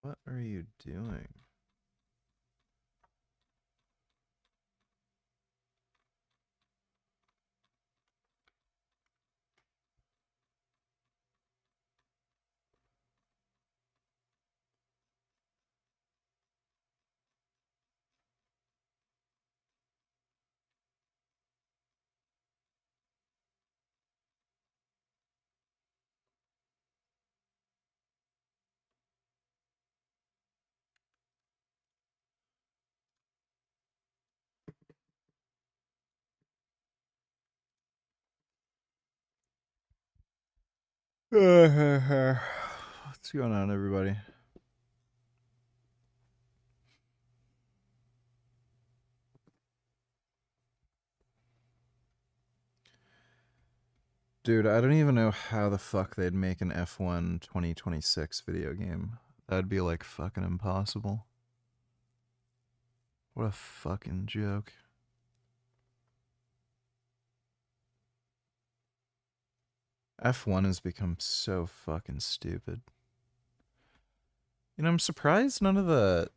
What are you doing? What's going on, everybody? Dude, I don't even know how the fuck they'd make an F1 2026 video game. That'd be like fucking impossible. What a fucking joke. F1 has become so fucking stupid. You know, I'm surprised none of the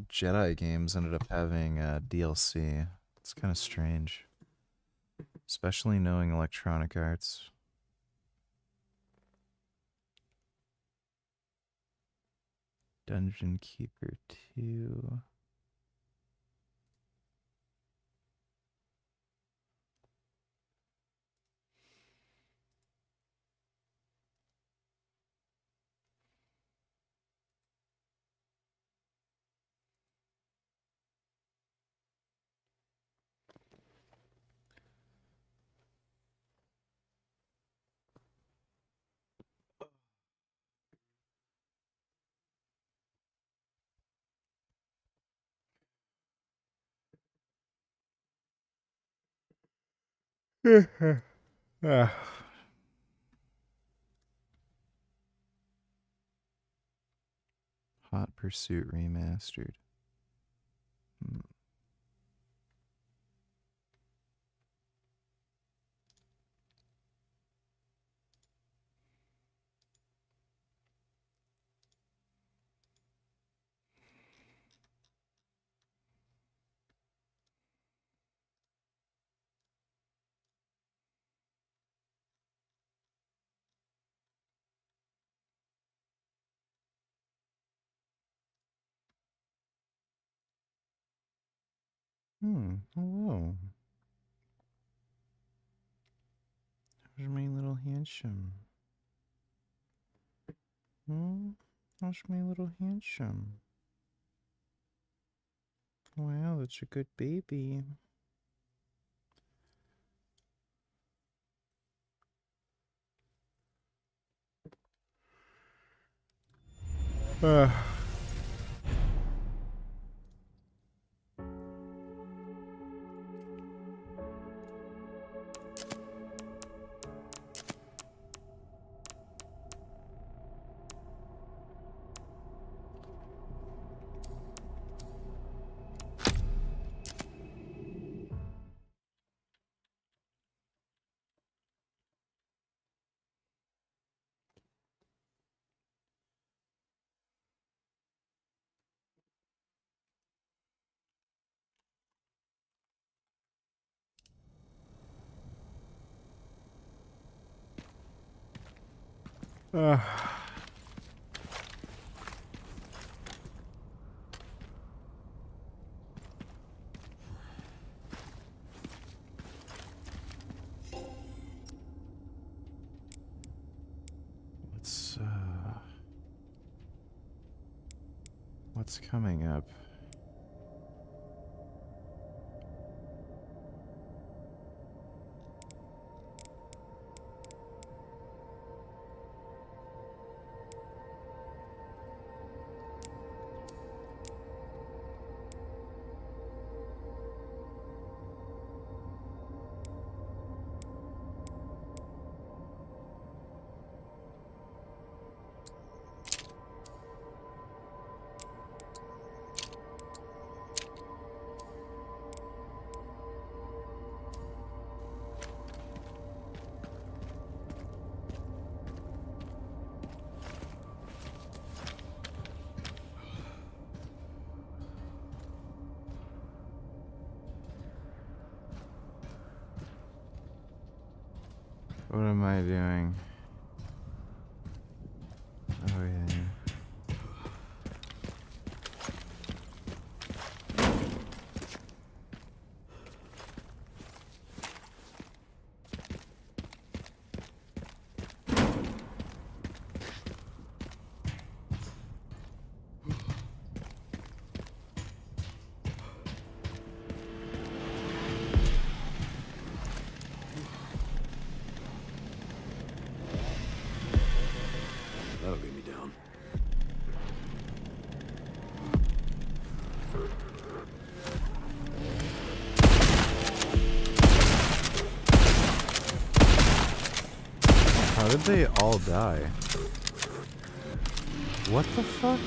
Jedi games ended up having DLC. It's kind of strange. Especially knowing Electronic Arts. Dungeon Keeper 2. Ah. Hot Pursuit Remastered. Hmm. Hello. How's my little handsome? How's my little handsome? Wow, that's a good baby. Uh. Uh. What's coming up? What am I doing? Oh yeah. That'll get me down. How did they all die? What the fuck?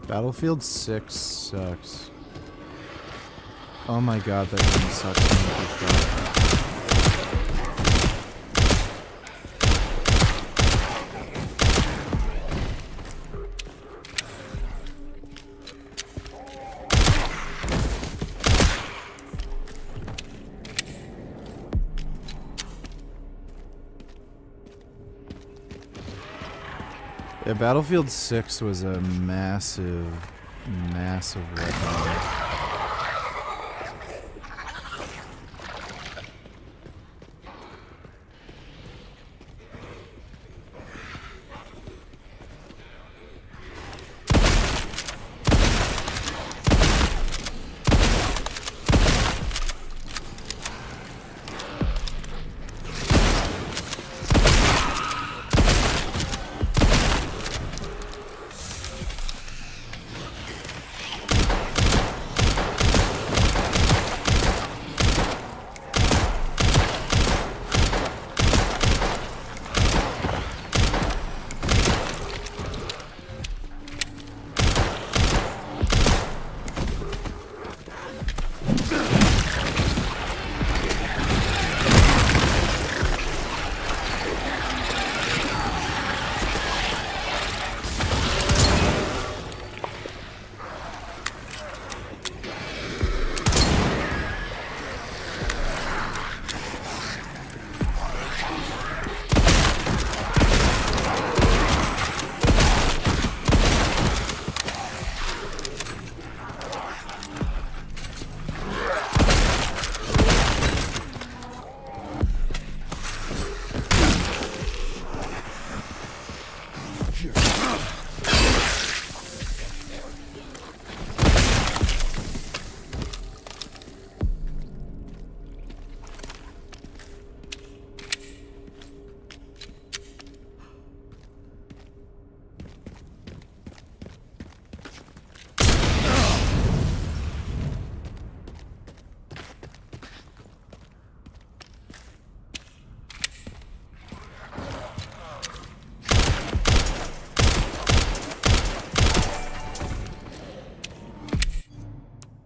Battlefield 6 sucks. Oh my god, that game sucks. Yeah, Battlefield 6 was a massive, massive letdown.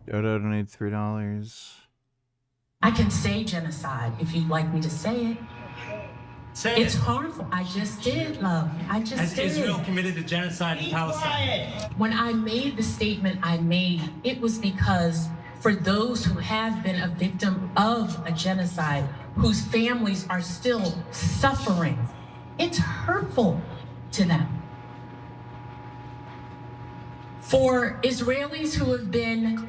Dodo donated $3. I can say genocide if you'd like me to say it. Say It's it. harmful. I just did, love. I just Has did. Israel committed a genocide in Palestine? When I made the statement I made, it was because for those who have been a victim of a genocide, whose families are still suffering, it's hurtful to them. For Israelis who have been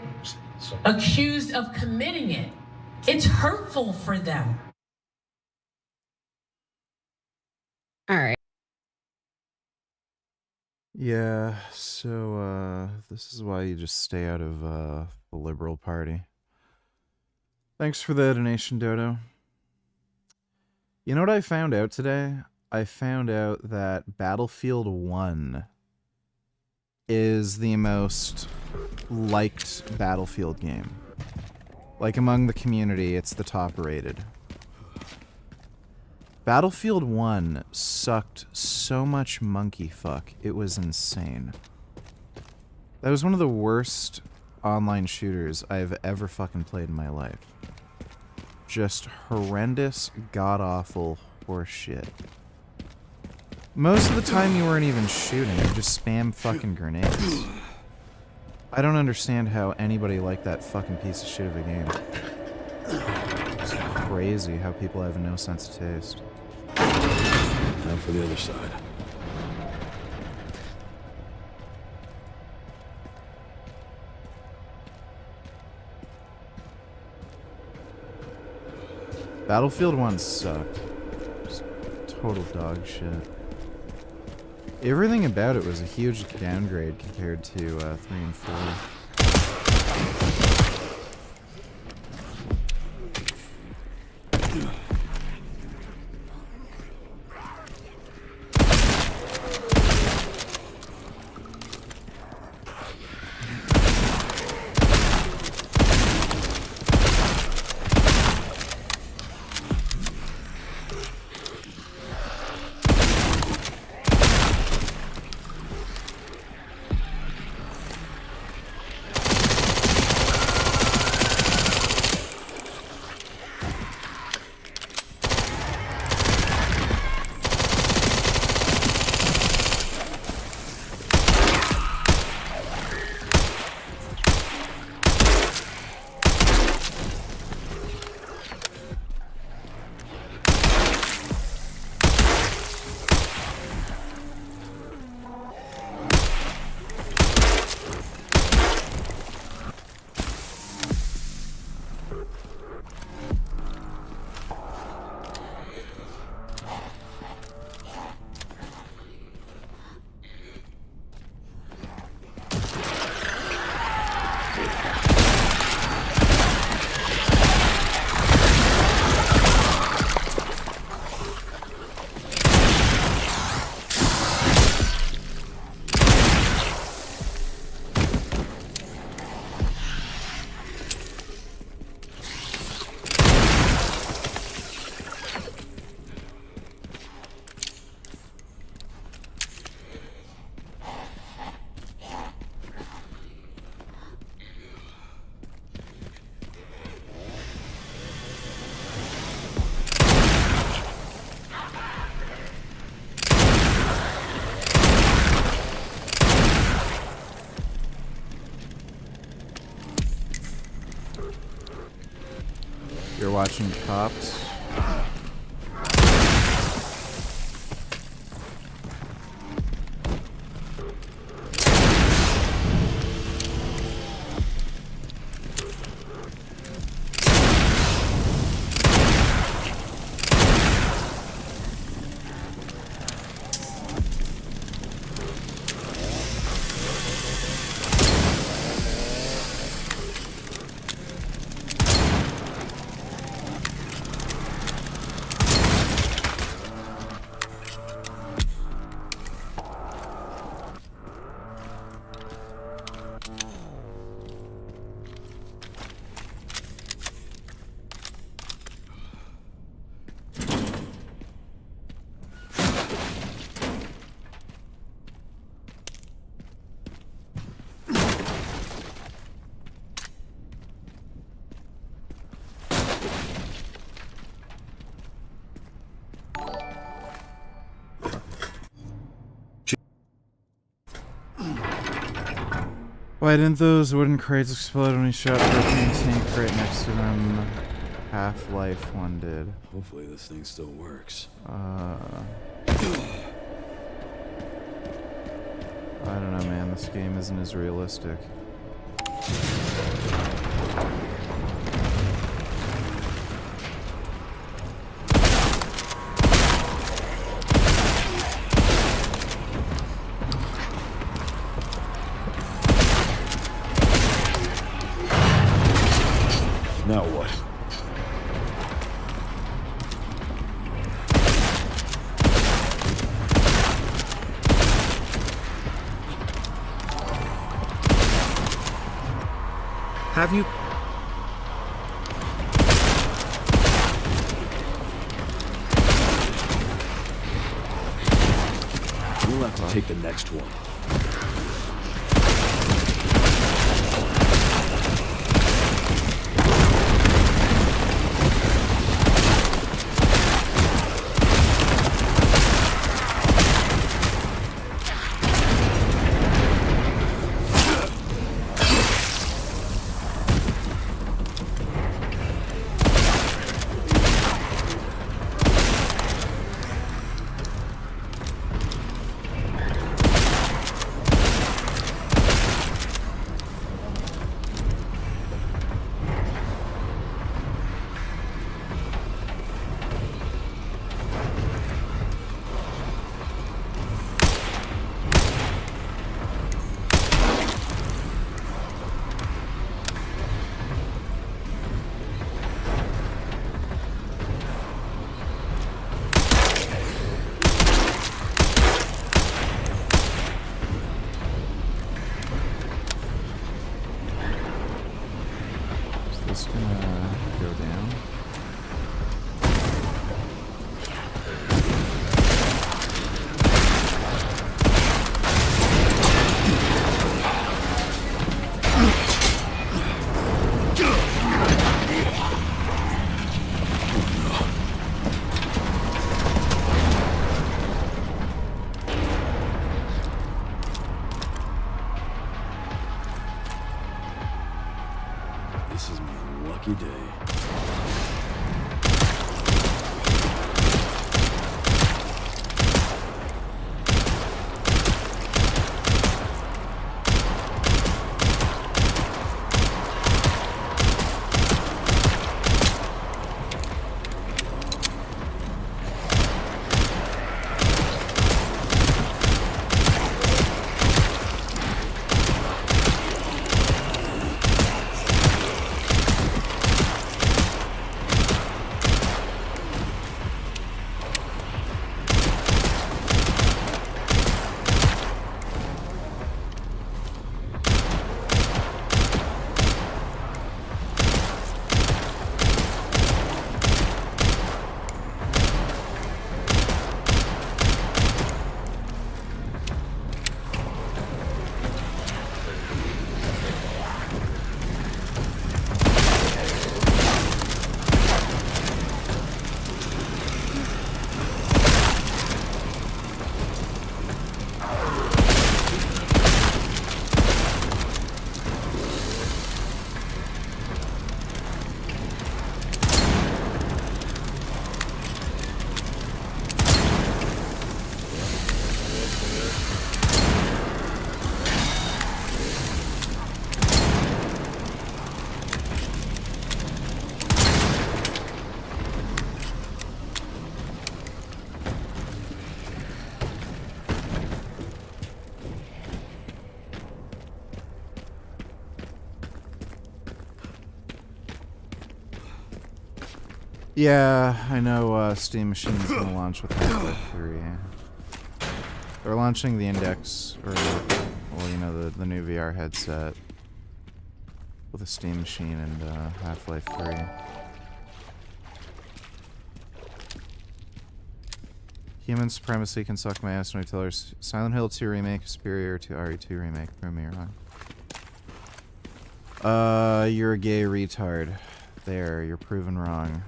accused of committing it, it's hurtful for them. All right. Yeah, so this is why you just stay out of the Liberal Party. Thanks for the donation, Dodo. You know what I found out today? I found out that Battlefield 1 is the most liked Battlefield game. Like, among the community, it's the top rated. Battlefield 1 sucked so much monkey fuck, it was insane. That was one of the worst online shooters I've ever fucking played in my life. Just horrendous, god-awful horseshit. Most of the time you weren't even shooting, you just spam fucking grenades. I don't understand how anybody liked that fucking piece of shit of a game. It's crazy how people have no sense of taste. Now for the other side. Battlefield 1 sucked. Just total dog shit. Everything about it was a huge downgrade compared to 3 and 4. You're watching Cops. Why didn't those wooden crates explode when we shot propane tank right next to them? Half-Life 1 did. Hopefully this thing still works. I don't know, man. This game isn't as realistic. Have you... We'll have to take the next one. Just gonna go down. This is my lucky day. Yeah, I know Steam Machine's gonna launch with Half-Life 3. They're launching the Index, or, well, you know, the new VR headset with a Steam Machine and Half-Life 3. Human supremacy can suck my ass, no tellers. Silent Hill 2 Remake is superior to RE2 Remake. Prove me wrong. You're a gay retard. There, you're proven wrong.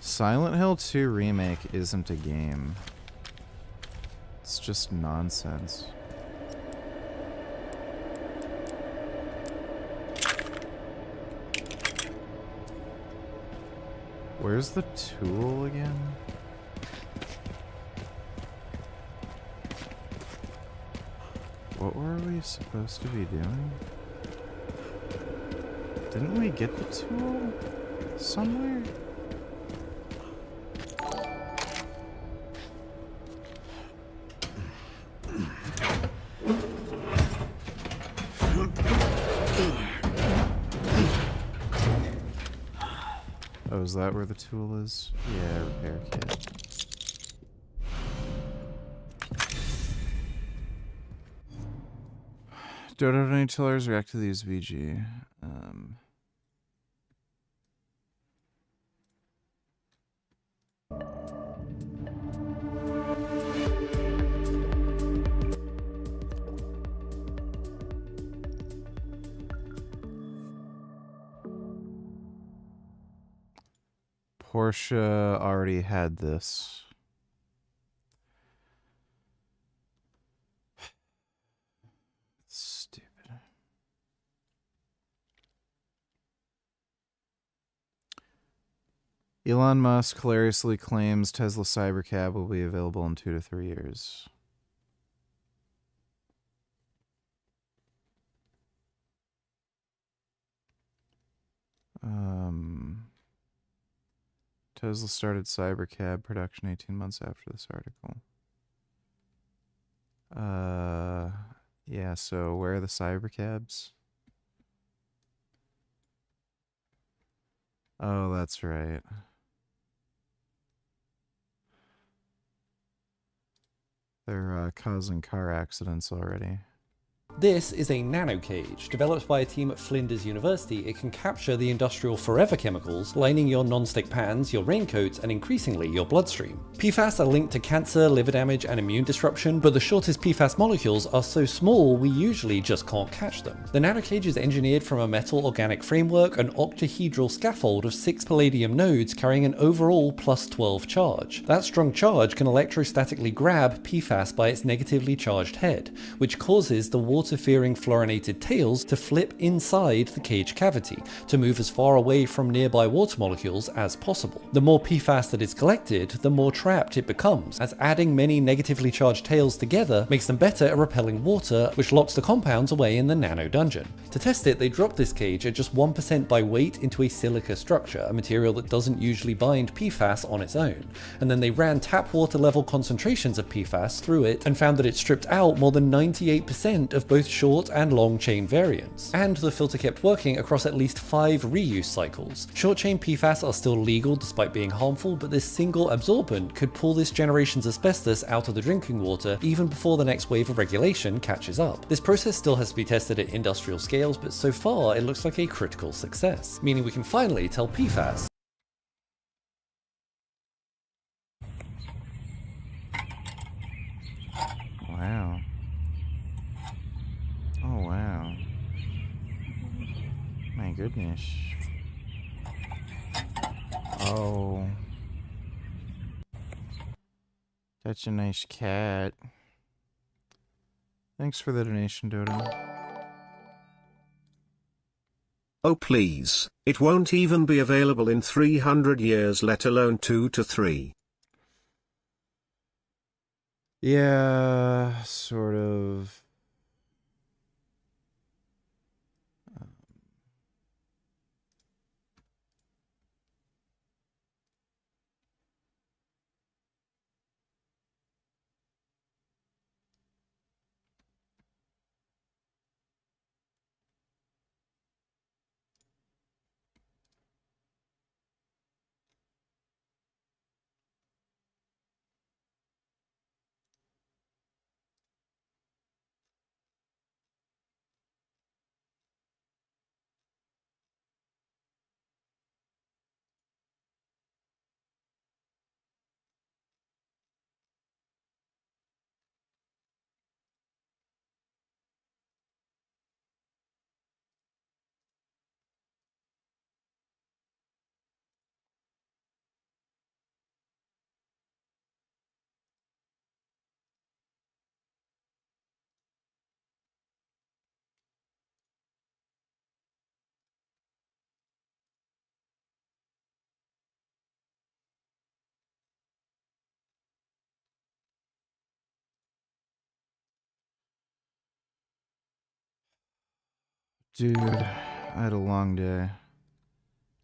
Silent Hill 2 Remake isn't a game. It's just nonsense. Where's the tool again? What were we supposed to be doing? Didn't we get the tool somewhere? Oh, is that where the tool is? Yeah, repair kit. Dodo $20 react to these VG. Porsche already had this. Stupid. Elon Musk hilariously claims Tesla Cybercab will be available in 2 to 3 years. Tesla started Cybercab production 18 months after this article. Yeah, so where are the Cybercabs? Oh, that's right. They're causing car accidents already. This is a nanocage. Developed by a team at Flinders University, it can capture the industrial forever chemicals lining your non-stick pans, your raincoats, and increasingly your bloodstream. PFAS are linked to cancer, liver damage, and immune disruption, but the shortest PFAS molecules are so small we usually just can't catch them. The nanocage is engineered from a metal organic framework, an octahedral scaffold of 6 palladium nodes carrying an overall +12 charge. That strong charge can electrostatically grab PFAS by its negatively charged head, which causes the water-fearing fluorinated tails to flip inside the cage cavity to move as far away from nearby water molecules as possible. The more PFAS that is collected, the more trapped it becomes, as adding many negatively charged tails together makes them better at repelling water, which locks the compounds away in the nano dungeon. To test it, they dropped this cage at just 1% by weight into a silica structure, a material that doesn't usually bind PFAS on its own, and then they ran tap water level concentrations of PFAS through it and found that it stripped out more than 98% of both short and long chain variants, and the filter kept working across at least 5 reuse cycles. Short chain PFAS are still legal despite being harmful, but this single absorbent could pull this generation's asbestos out of the drinking water even before the next wave of regulation catches up. This process still has to be tested at industrial scales, but so far it looks like a critical success, meaning we can finally tell PFAS Wow. Oh, wow. My goodness. Oh. That's a nice cat. Thanks for the donation, Dodo. Oh please, it won't even be available in 300 years, let alone 2 to 3. Yeah, sort of. Dude, I had a long day.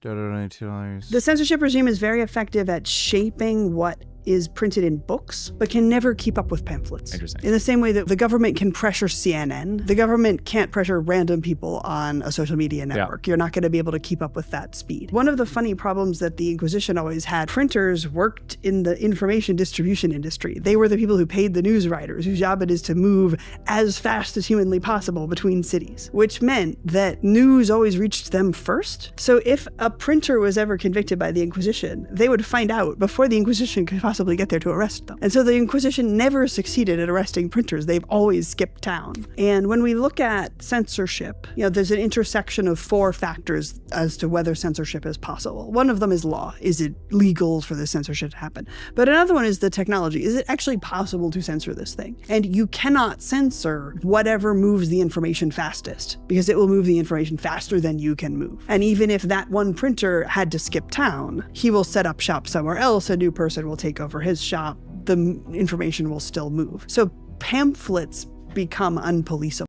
Dodo $92. The censorship regime is very effective at shaping what is printed in books, but can never keep up with pamphlets. Interesting. In the same way that the government can pressure CNN, the government can't pressure random people on a social media network. You're not going to be able to keep up with that speed. One of the funny problems that the Inquisition always had, printers worked in the information distribution industry. They were the people who paid the news writers, whose job it is to move as fast as humanly possible between cities, which meant that news always reached them first. So if a printer was ever convicted by the Inquisition, they would find out before the Inquisition could possibly get there to arrest them. And so the Inquisition never succeeded at arresting printers. They've always skipped town. And when we look at censorship, there's an intersection of 4 factors as to whether censorship is possible. One of them is law. Is it legal for the censorship to happen? But another one is the technology. Is it actually possible to censor this thing? And you cannot censor whatever moves the information fastest, because it will move the information faster than you can move. And even if that one printer had to skip town, he will set up shop somewhere else, a new person will take over his shop, the information will still move. So pamphlets become unpoliceable.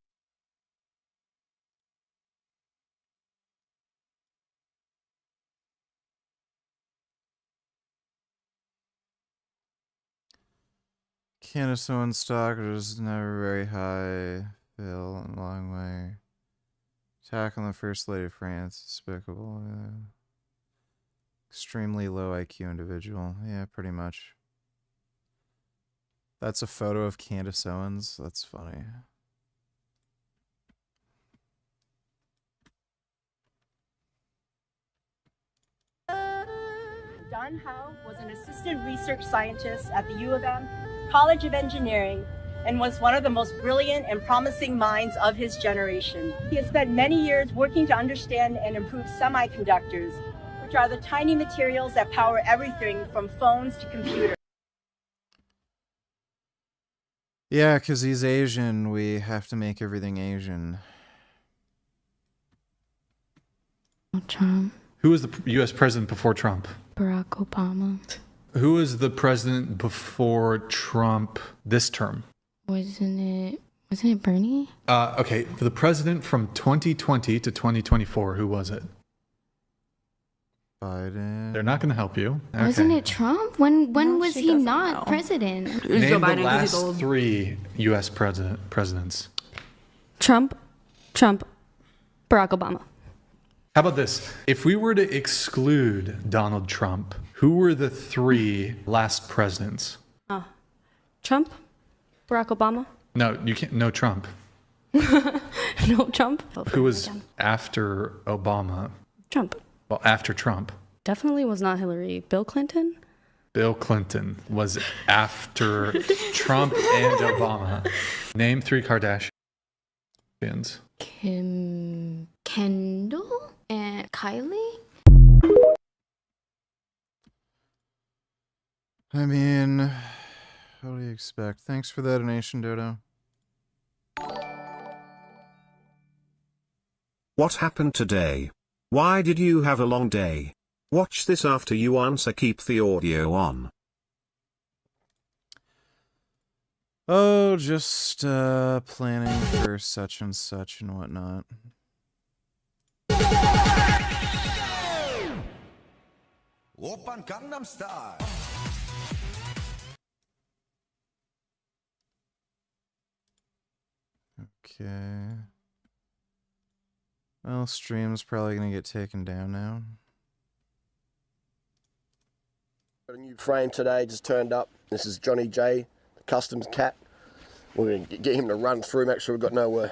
Canistone stock is never very high. Fell a long way. Attack on the First Lady of France. Despicable. Yeah. Extremely low IQ individual. Yeah, pretty much. That's a photo of Candace Owens. That's funny. Don Howe was an assistant research scientist at the U of M College of Engineering and was one of the most brilliant and promising minds of his generation. He has spent many years working to understand and improve semiconductors, which are the tiny materials that power everything from phones to computers. Yeah, because he's Asian, we have to make everything Asian. Trump. Who was the U.S. president before Trump? Barack Obama. Who was the president before Trump this term? Wasn't it Bernie? Okay, the president from 2020 to 2024, who was it? Biden. They're not going to help you. Okay. Wasn't it Trump? When was he not president? Name the last 3 U.S. presidents. Trump, Barack Obama. How about this? If we were to exclude Donald Trump, who were the 3 last presidents? Trump, Barack Obama. No, you can't. No Trump. No Trump. Who was after Obama? Trump. Well, after Trump. Definitely was not Hillary. Bill Clinton? Bill Clinton was after Trump and Obama. Name 3 Kardashians. Kim, Kendall, and Kylie. I mean, what do you expect? Thanks for that donation, Dodo. What happened today? Why did you have a long day? Watch this after you answer. Keep the audio on. Oh, just planning for such and such and whatnot. Open Gangnam Style. Okay. Well, stream's probably gonna get taken down now. Got a new frame today, just turned up. This is Johnny J, the customs cat. We're going to get him to run through, make sure we've got no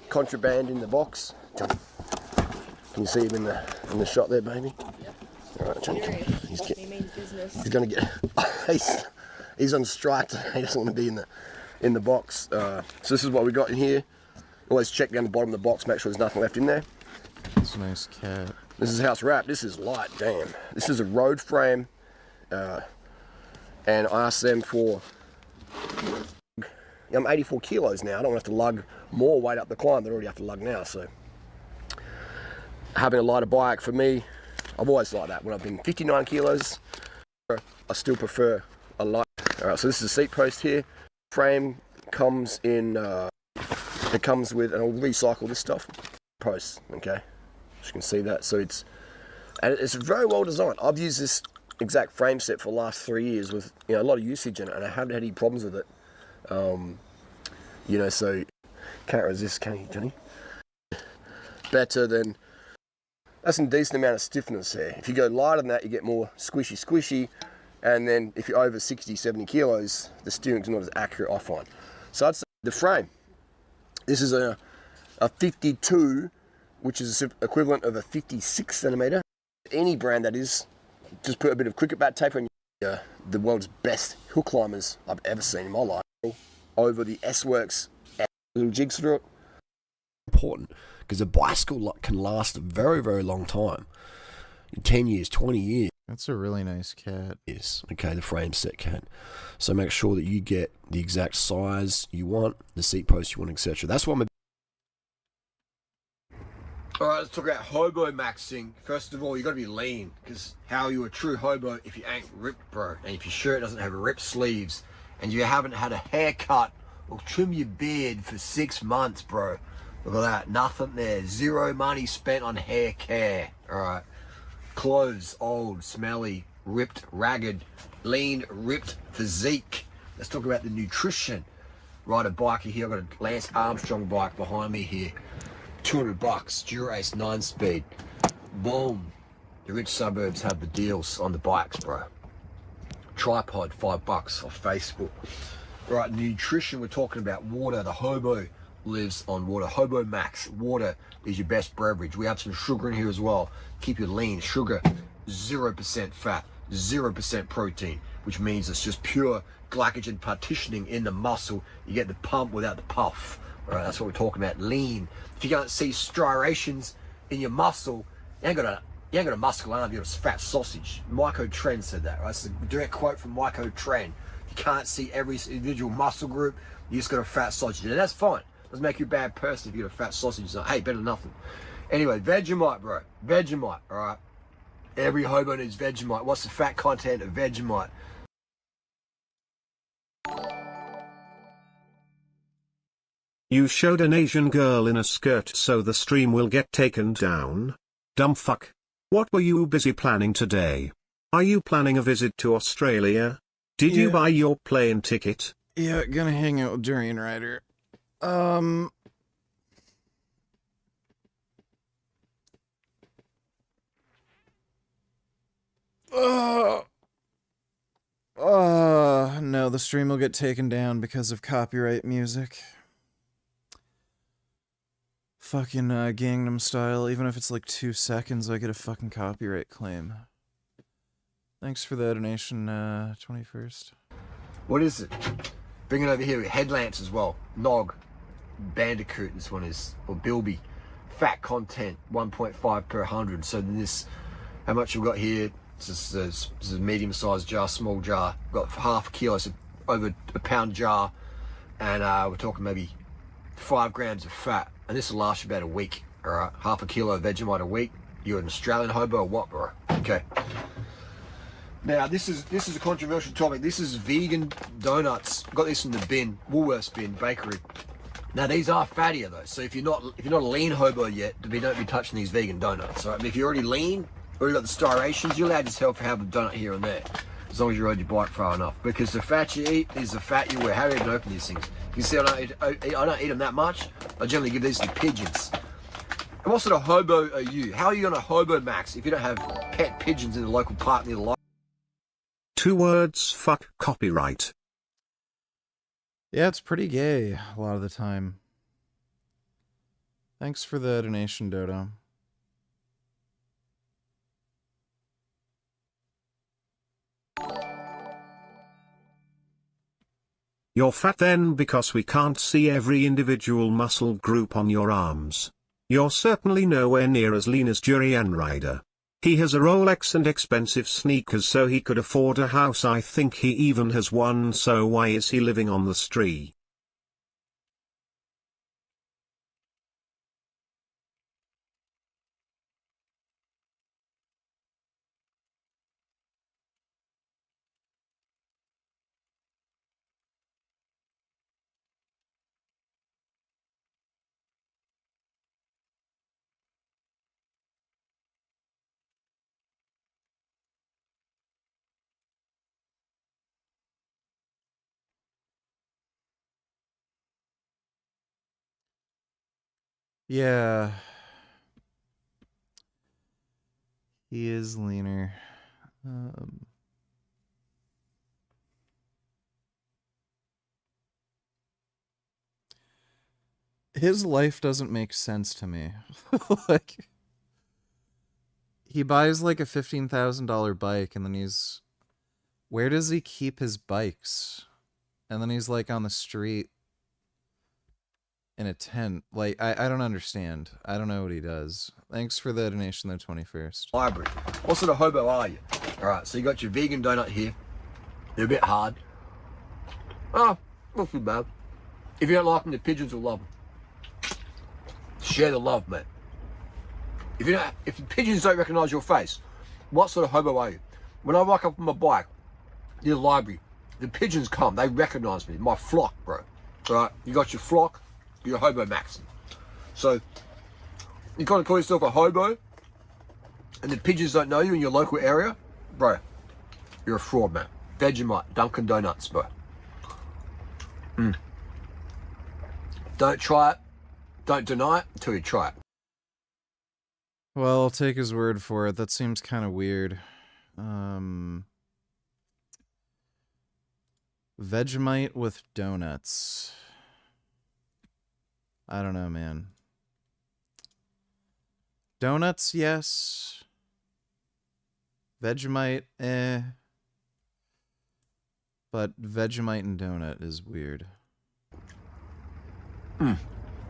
contraband in the box. Johnny, can you see him in the shot there, baby? Yep. All right, Johnny, he's going to get. he's on strike today. He doesn't want to be in the box. So this is what we got in here. Always check down the bottom of the box, make sure there's nothing left in there. It's a nice cat. This is house wrap. This is light, damn. This is a road frame. And I asked them for, I'm 84 kilos now. I don't have to lug more weight up the climb than I already have to lug now. So having a lighter bike for me, I've always liked that. When I've been 59 kilos, I still prefer a light. All right, so this is a seat post here. Frame comes in, it comes with, and I'll recycle this stuff, posts, okay? As you can see that, so it's very well designed. I've used this exact frame set for the last 3 years with a lot of usage in it, and I haven't had any problems with it. So can't resist, can you, Johnny? Better than, that's a decent amount of stiffness there. If you go lighter than that, you get more squishy, and then if you're over 60, 70 kilos, the steering's not as accurate, I find. So that's the frame. This is a 52, which is equivalent of a 56 centimeter. Any brand that is, just put a bit of cricket bat tape on the world's best hill climbers I've ever seen in my life. Over the S-Works little jigs through it. Important, because a bicycle can last a very, very long time. 10 years, 20 years. That's a really nice cat. Yes, okay, the frame set cat. So make sure that you get the exact size you want, the seat post you want, etc. That's what I'm. Alright, let's talk about hobo maxing. First of all, you got to be lean, because how are you a true hobo if you ain't ripped, bro? And if your shirt doesn't have ripped sleeves, and you haven't had a haircut or trim your beard for 6 months, bro. Look at that, nothing there. Zero money spent on hair care. Alright. Clothes, old, smelly, ripped, ragged, lean, ripped physique. Let's talk about the nutrition. Ride a biker here. I've got a Lance Armstrong bike behind me here. $200, Durace 9-speed. Boom. The rich suburbs have the deals on the bikes, bro. Tripod, $5 off Facebook. Right, nutrition, we're talking about water. The hobo lives on water. Hobo Max, water is your best beverage. We have some sugar in here as well. Keep you lean. Sugar, 0% fat, 0% protein, which means it's just pure glycogen partitioning in the muscle. You get the pump without the puff. All right, that's what we're talking about. Lean. If you can't see striations in your muscle, you ain't got a muscle arm, you've got a fat sausage. Myco Tren said that, right? It's a direct quote from Myco Tren. You can't see every individual muscle group, you just got a fat sausage. And that's fine. Doesn't make you a bad person if you got a fat sausage. It's like, hey, better than nothing. Anyway, Vegemite, bro. Vegemite, all right? Every hobo needs Vegemite. What's the fat content of Vegemite? You showed an Asian girl in a skirt so the stream will get taken down? Dumb fuck. What were you busy planning today? Are you planning a visit to Australia? Did you buy your plane ticket? Yeah, gonna hang out with DurianRider. No, the stream will get taken down because of copyright music. Fucking Gangnam Style, even if it's like 2 seconds, I get a fucking copyright claim. Thanks for the donation, 21st. What is it? Bring it over here. Headlamps as well. Nog. Bandicoot, this one is. Or Bilby. Fat content, 1.5 per 100. So then this, how much we've got here? This is a medium-sized jar, small jar. We've got half a kilo, so over a pound jar. And we're talking maybe 5 grams of fat. And this will last you about a week. Alright, half a kilo of Vegemite a week. You're an Australian hobo or what, bro? Okay. Now, this is a controversial topic. This is vegan donuts. Got this in the bin, Woolworths bin, bakery. Now, these are fattier though. So if you're not a lean hobo yet, don't be touching these vegan donuts. All right? But if you're already lean, already got the striations, you're allowed yourself to have a donut here and there, as long as you rode your bike far enough. Because the fat you eat is the fat you wear. How do you even open these things? You see, I don't eat them that much. I generally give these to pigeons. And what sort of hobo are you? How are you gonna hobo max if you don't have pet pigeons in the local park near the library? 2 words, fuck copyright. Yeah, it's pretty gay a lot of the time. Thanks for the donation, Dodo. You're fat then because we can't see every individual muscle group on your arms. You're certainly nowhere near as lean as DurianRider. He has a Rolex and expensive sneakers so he could afford a house. I think he even has one, so why is he living on the street? Yeah. He is leaner. His life doesn't make sense to me. Like, he buys like a $15,000 bike and then he's... Where does he keep his bikes? And then he's like on the street in a tent. Like, I don't understand. I don't know what he does. Thanks for the donation the 21st. Library. What sort of hobo are you? Alright, so you got your vegan donut here. They're a bit hard. Oh, not too bad. If you don't like them, the pigeons will love them. Share the love, man. If the pigeons don't recognise your face, what sort of hobo are you? When I rock up on my bike near the library, the pigeons come, they recognise me, my flock, bro. Alright, you got your flock, you're a hobo maxim. So, you kind of call yourself a hobo, and the pigeons don't know you in your local area, bro, you're a fraud, man. Vegemite, Dunkin' Donuts, bro. Don't try it. Don't deny it until you try it. Well, I'll take his word for it. That seems kind of weird. Vegemite with donuts. I don't know, man. Donuts, yes. Vegemite, eh. But Vegemite and donut is weird.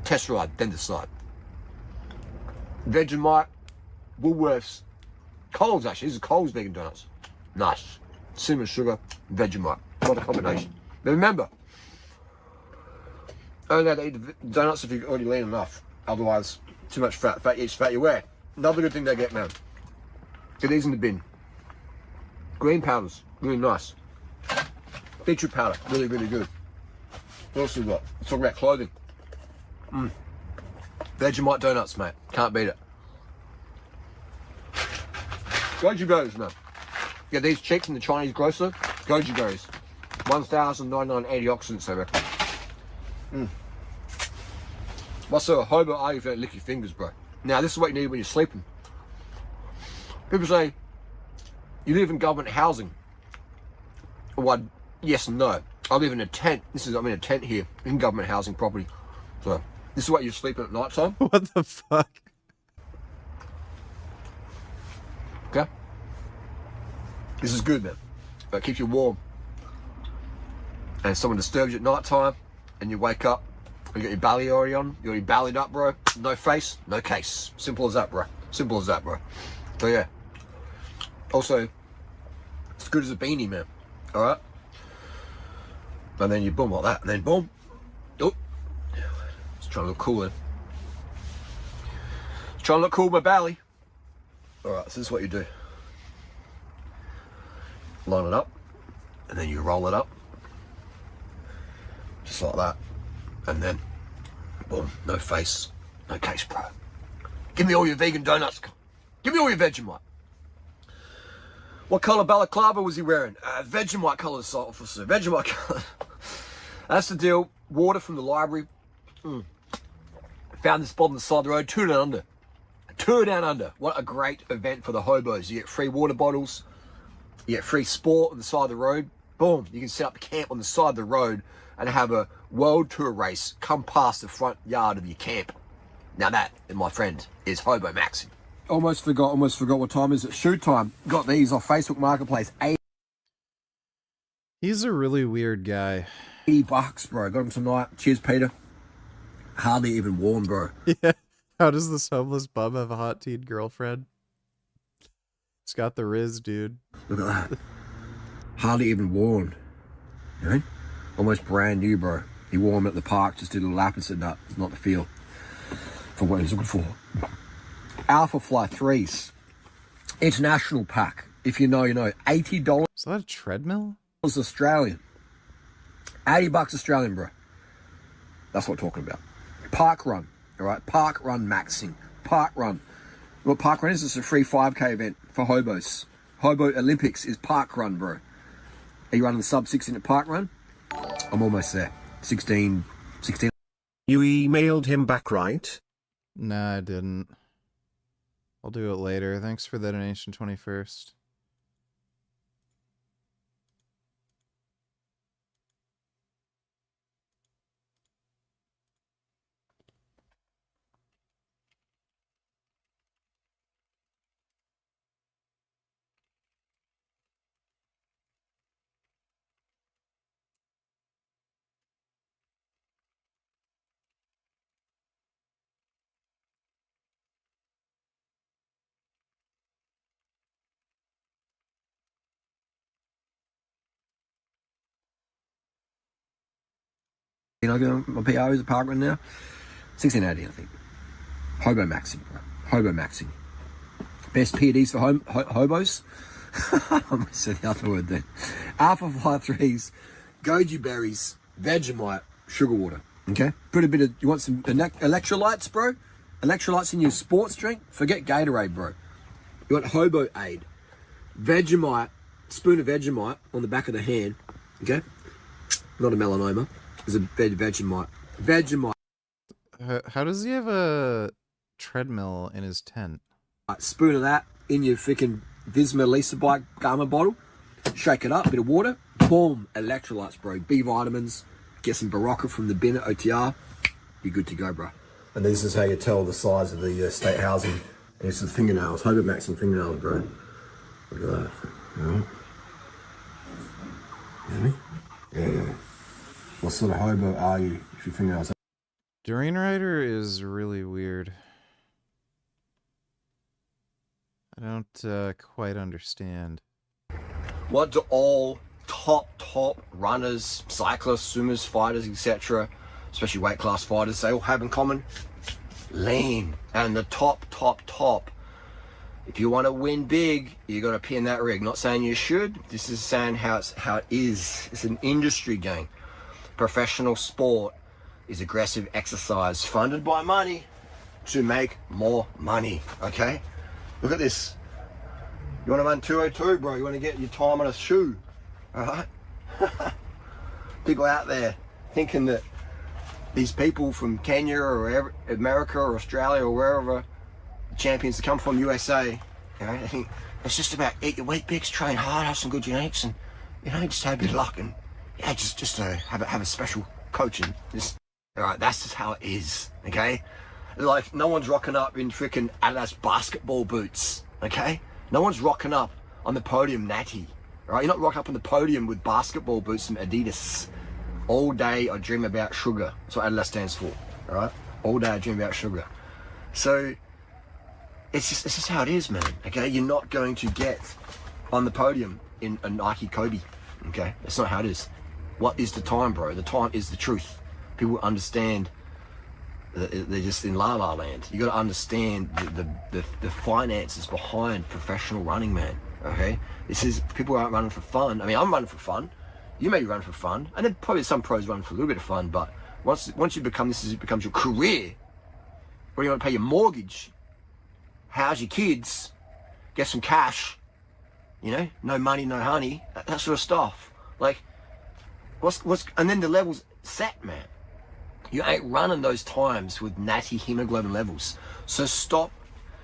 Test ride, then decide. Vegemite, Woolworths, Coles actually. This is Coles vegan donuts. Nice. Cinnamon sugar, Vegemite. What a combination. But remember, only allowed to eat the donuts if you're already lean enough. Otherwise, too much fat. Fat eats, fat you wear. Another good thing they get, man. Get these in the bin. Green powders, really nice. Beetroot powder, really, really good. What else we got? Let's talk about clothing. Vegemite donuts, mate. Can't beat it. Goji berries, man. Get these cheap from the Chinese grocer. Goji berries. 1,099 antioxidants, I reckon. What sort of hobo are you if you don't lick your fingers, bro? Now, this is what you need when you're sleeping. People say, you live in government housing. Well, yes and no. I live in a tent. I'm in a tent here in government housing property. So, this is what you're sleeping at night time. What the fuck? Okay? This is good, man. It keeps you warm. And if someone disturbs you at night time, and you wake up, and you got your belly already on, you're already bellied up, bro. No face, no case. Simple as that, bro. Simple as that, bro. So, yeah. Also, it's good as a beanie, man. Alright? And then you boom like that, and then boom. Oh. Just trying to look cool then. Just trying to look cool with my belly. Alright, so this is what you do. Line it up, and then you roll it up. Just like that. And then, boom, no face, no case, bro. Give me all your vegan donuts. Give me all your Vegemite. What colour balaclava was he wearing? Vegemite colour, officer. Vegemite colour. That's the deal. Water from the library. Found this spot on the side of the road. Tour down under. Tour down under. What a great event for the hobos. You get free water bottles. You get free sport on the side of the road. Boom. You can set up camp on the side of the road and have a world tour race come past the front yard of your camp. Now that, my friend, is hobo maxing. Almost forgot what time is it. Shoot time. Got these off Facebook Marketplace. He's a really weird guy. $80, bro. Got him tonight. Cheers, Peter. Hardly even worn, bro. Yeah. How does this homeless bum have a hot-teed girlfriend? It's got the Riz, dude. Look at that. Hardly even worn. You know? Almost brand new, bro. He wore them at the park, just did a lap and said, no, it's not the feel for what he's looking for. Alpha Fly 3s. International pack. If you know, you know. $80. Is that a treadmill? Australian. $80 Australian, bro. That's what we're talking about. Park run. All right. Park run maxing. Park run. What park run is? It's a free 5K event for hobos. Hobo Olympics is park run, bro. Are you running sub 6 in a park run? I'm almost there. 16. You emailed him back, right? Nah, I didn't. I'll do it later. Thanks for the donation, 21st. You know, my PO is a parkrun now. 1680, I think. Hobo maxing, right? Hobo maxing. Best PDs for hobos. I might say the other word then. Alpha Fly 3s, goji berries, Vegemite, sugar water. Okay? Put a bit of, you want some electrolytes, bro? Electrolytes in your sports drink? Forget Gatorade, bro. You want Hobo Aid. Vegemite, spoon of Vegemite on the back of the hand. Okay? Not a melanoma. There's a Vegemite. Vegemite. How does he have a treadmill in his tent? Spoon of that in your freaking Visma Lisa Bike Garma bottle. Shake it up, bit of water. Boom. Electrolytes, bro. B vitamins. Get some Barocca from the bin at OTR. You're good to go, bro. And this is how you tell the size of the state housing. It's the fingernails. Hobo maxing fingernails, bro. Look at that. Yeah. Really? Yeah. What sort of hobo are you if your fingernails? DurianRider is really weird. I don't quite understand. What do all top runners, cyclists, swimmers, fighters, etc., especially weight class fighters, they all have in common? Lean. And the top. If you want to win big, you got to pin that rig. Not saying you should. This is saying how it is. It's an industry game. Professional sport is aggressive exercise funded by money to make more money. Okay? Look at this. You want to run 202, bro? You want to get your time on a shoe? All right? People out there thinking that these people from Kenya or wherever, America or Australia or wherever champions that come from USA, you know, I think it's just about eat your wheat bix, train hard, have some good genetics, and you know, just have a bit of luck, and yeah, just have a special coach, and just all right. That's just how it is, okay? Like no one's rocking up in freaking Adidas basketball boots, okay? No one's rocking up on the podium natty, all right? You're not rocking up on the podium with basketball boots from Adidas. All day I dream about sugar. That's what Adidas stands for, all right? All day I dream about sugar. So it's just how it is, man, okay? You're not going to get on the podium in a Nike Kobe, okay? That's not how it is. What is the time, bro? The time is the truth. People understand they're just in la la land. You got to understand the finances behind professional running, man, okay? This is, people aren't running for fun. I mean, I'm running for fun. You may be running for fun, and then probably some pros run for a little bit of fun, but once you become, it becomes your career, where you want to pay your mortgage, house your kids, get some cash, you know, no money, no honey, that sort of stuff. Like, and then the levels set, man. You ain't running those times with natty hemoglobin levels. So stop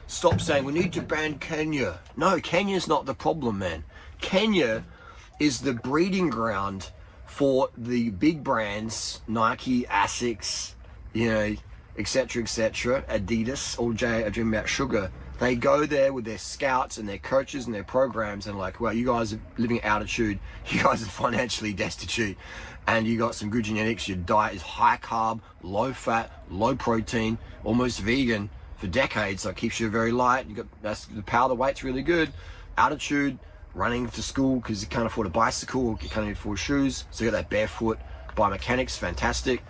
saying we need to ban Kenya. No, Kenya's not the problem, man. Kenya is the breeding ground for the big brands, Nike, Asics, you know, etc., Adidas, all I dream about sugar. They go there with their scouts and their coaches and their programs and like, well, you guys are living at altitude, you guys are financially destitute, and you got some good genetics, your diet is high carb, low fat, low protein, almost vegan for decades, so it keeps you very light. You got, that's the power of the weight's really good. Altitude, running to school because you can't afford a bicycle or you can't afford shoes, so you got that barefoot biomechanics, fantastic.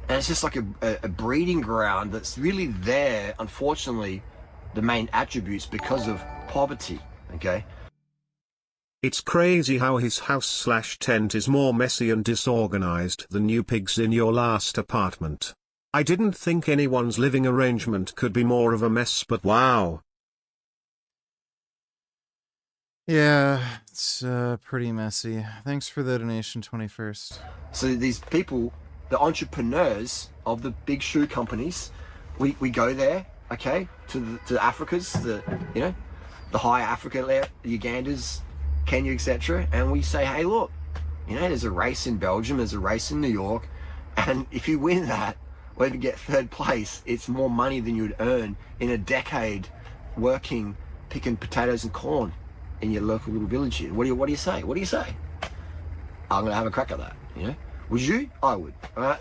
And it's just like a breeding ground that's really there, unfortunately, the main attributes because of poverty, okay? It's crazy how his house/tent is more messy and disorganized than you pigs in your last apartment. I didn't think anyone's living arrangement could be more of a mess, but wow. Yeah, it's pretty messy. Thanks for the donation, 21st. So these people, the entrepreneurs of the big shoe companies, we go there, okay, to the Africas, the high Africa, the Ugandas, Kenya, etc., and we say, hey, look, there's a race in Belgium, there's a race in New York, and if you win that, or even get third place, it's more money than you'd earn in a decade working, picking potatoes and corn in your local little village here. What do you say? What do you say? I'm gonna have a crack at that. Would you? I would. All right.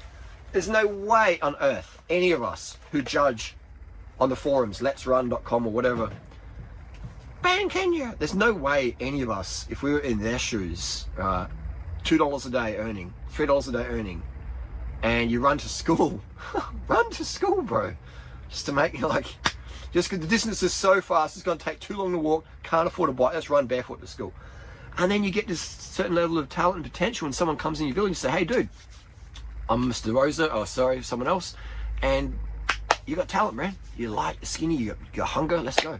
There's no way on earth any of us who judge on the forums, letsrun.com or whatever, ban Kenya. There's no way any of us, if we were in their shoes, $2 a day earning, $3 a day earning, and you run to school, run to school, bro, just to make just because the distance is so fast, it's going to take too long to walk, can't afford a bike, let's run barefoot to school. And then you get this certain level of talent and potential, and someone comes in your village and say, hey, dude, I'm Mr. Rosa, someone else, and you got talent, man. You're light, you're skinny, you got hunger, let's go.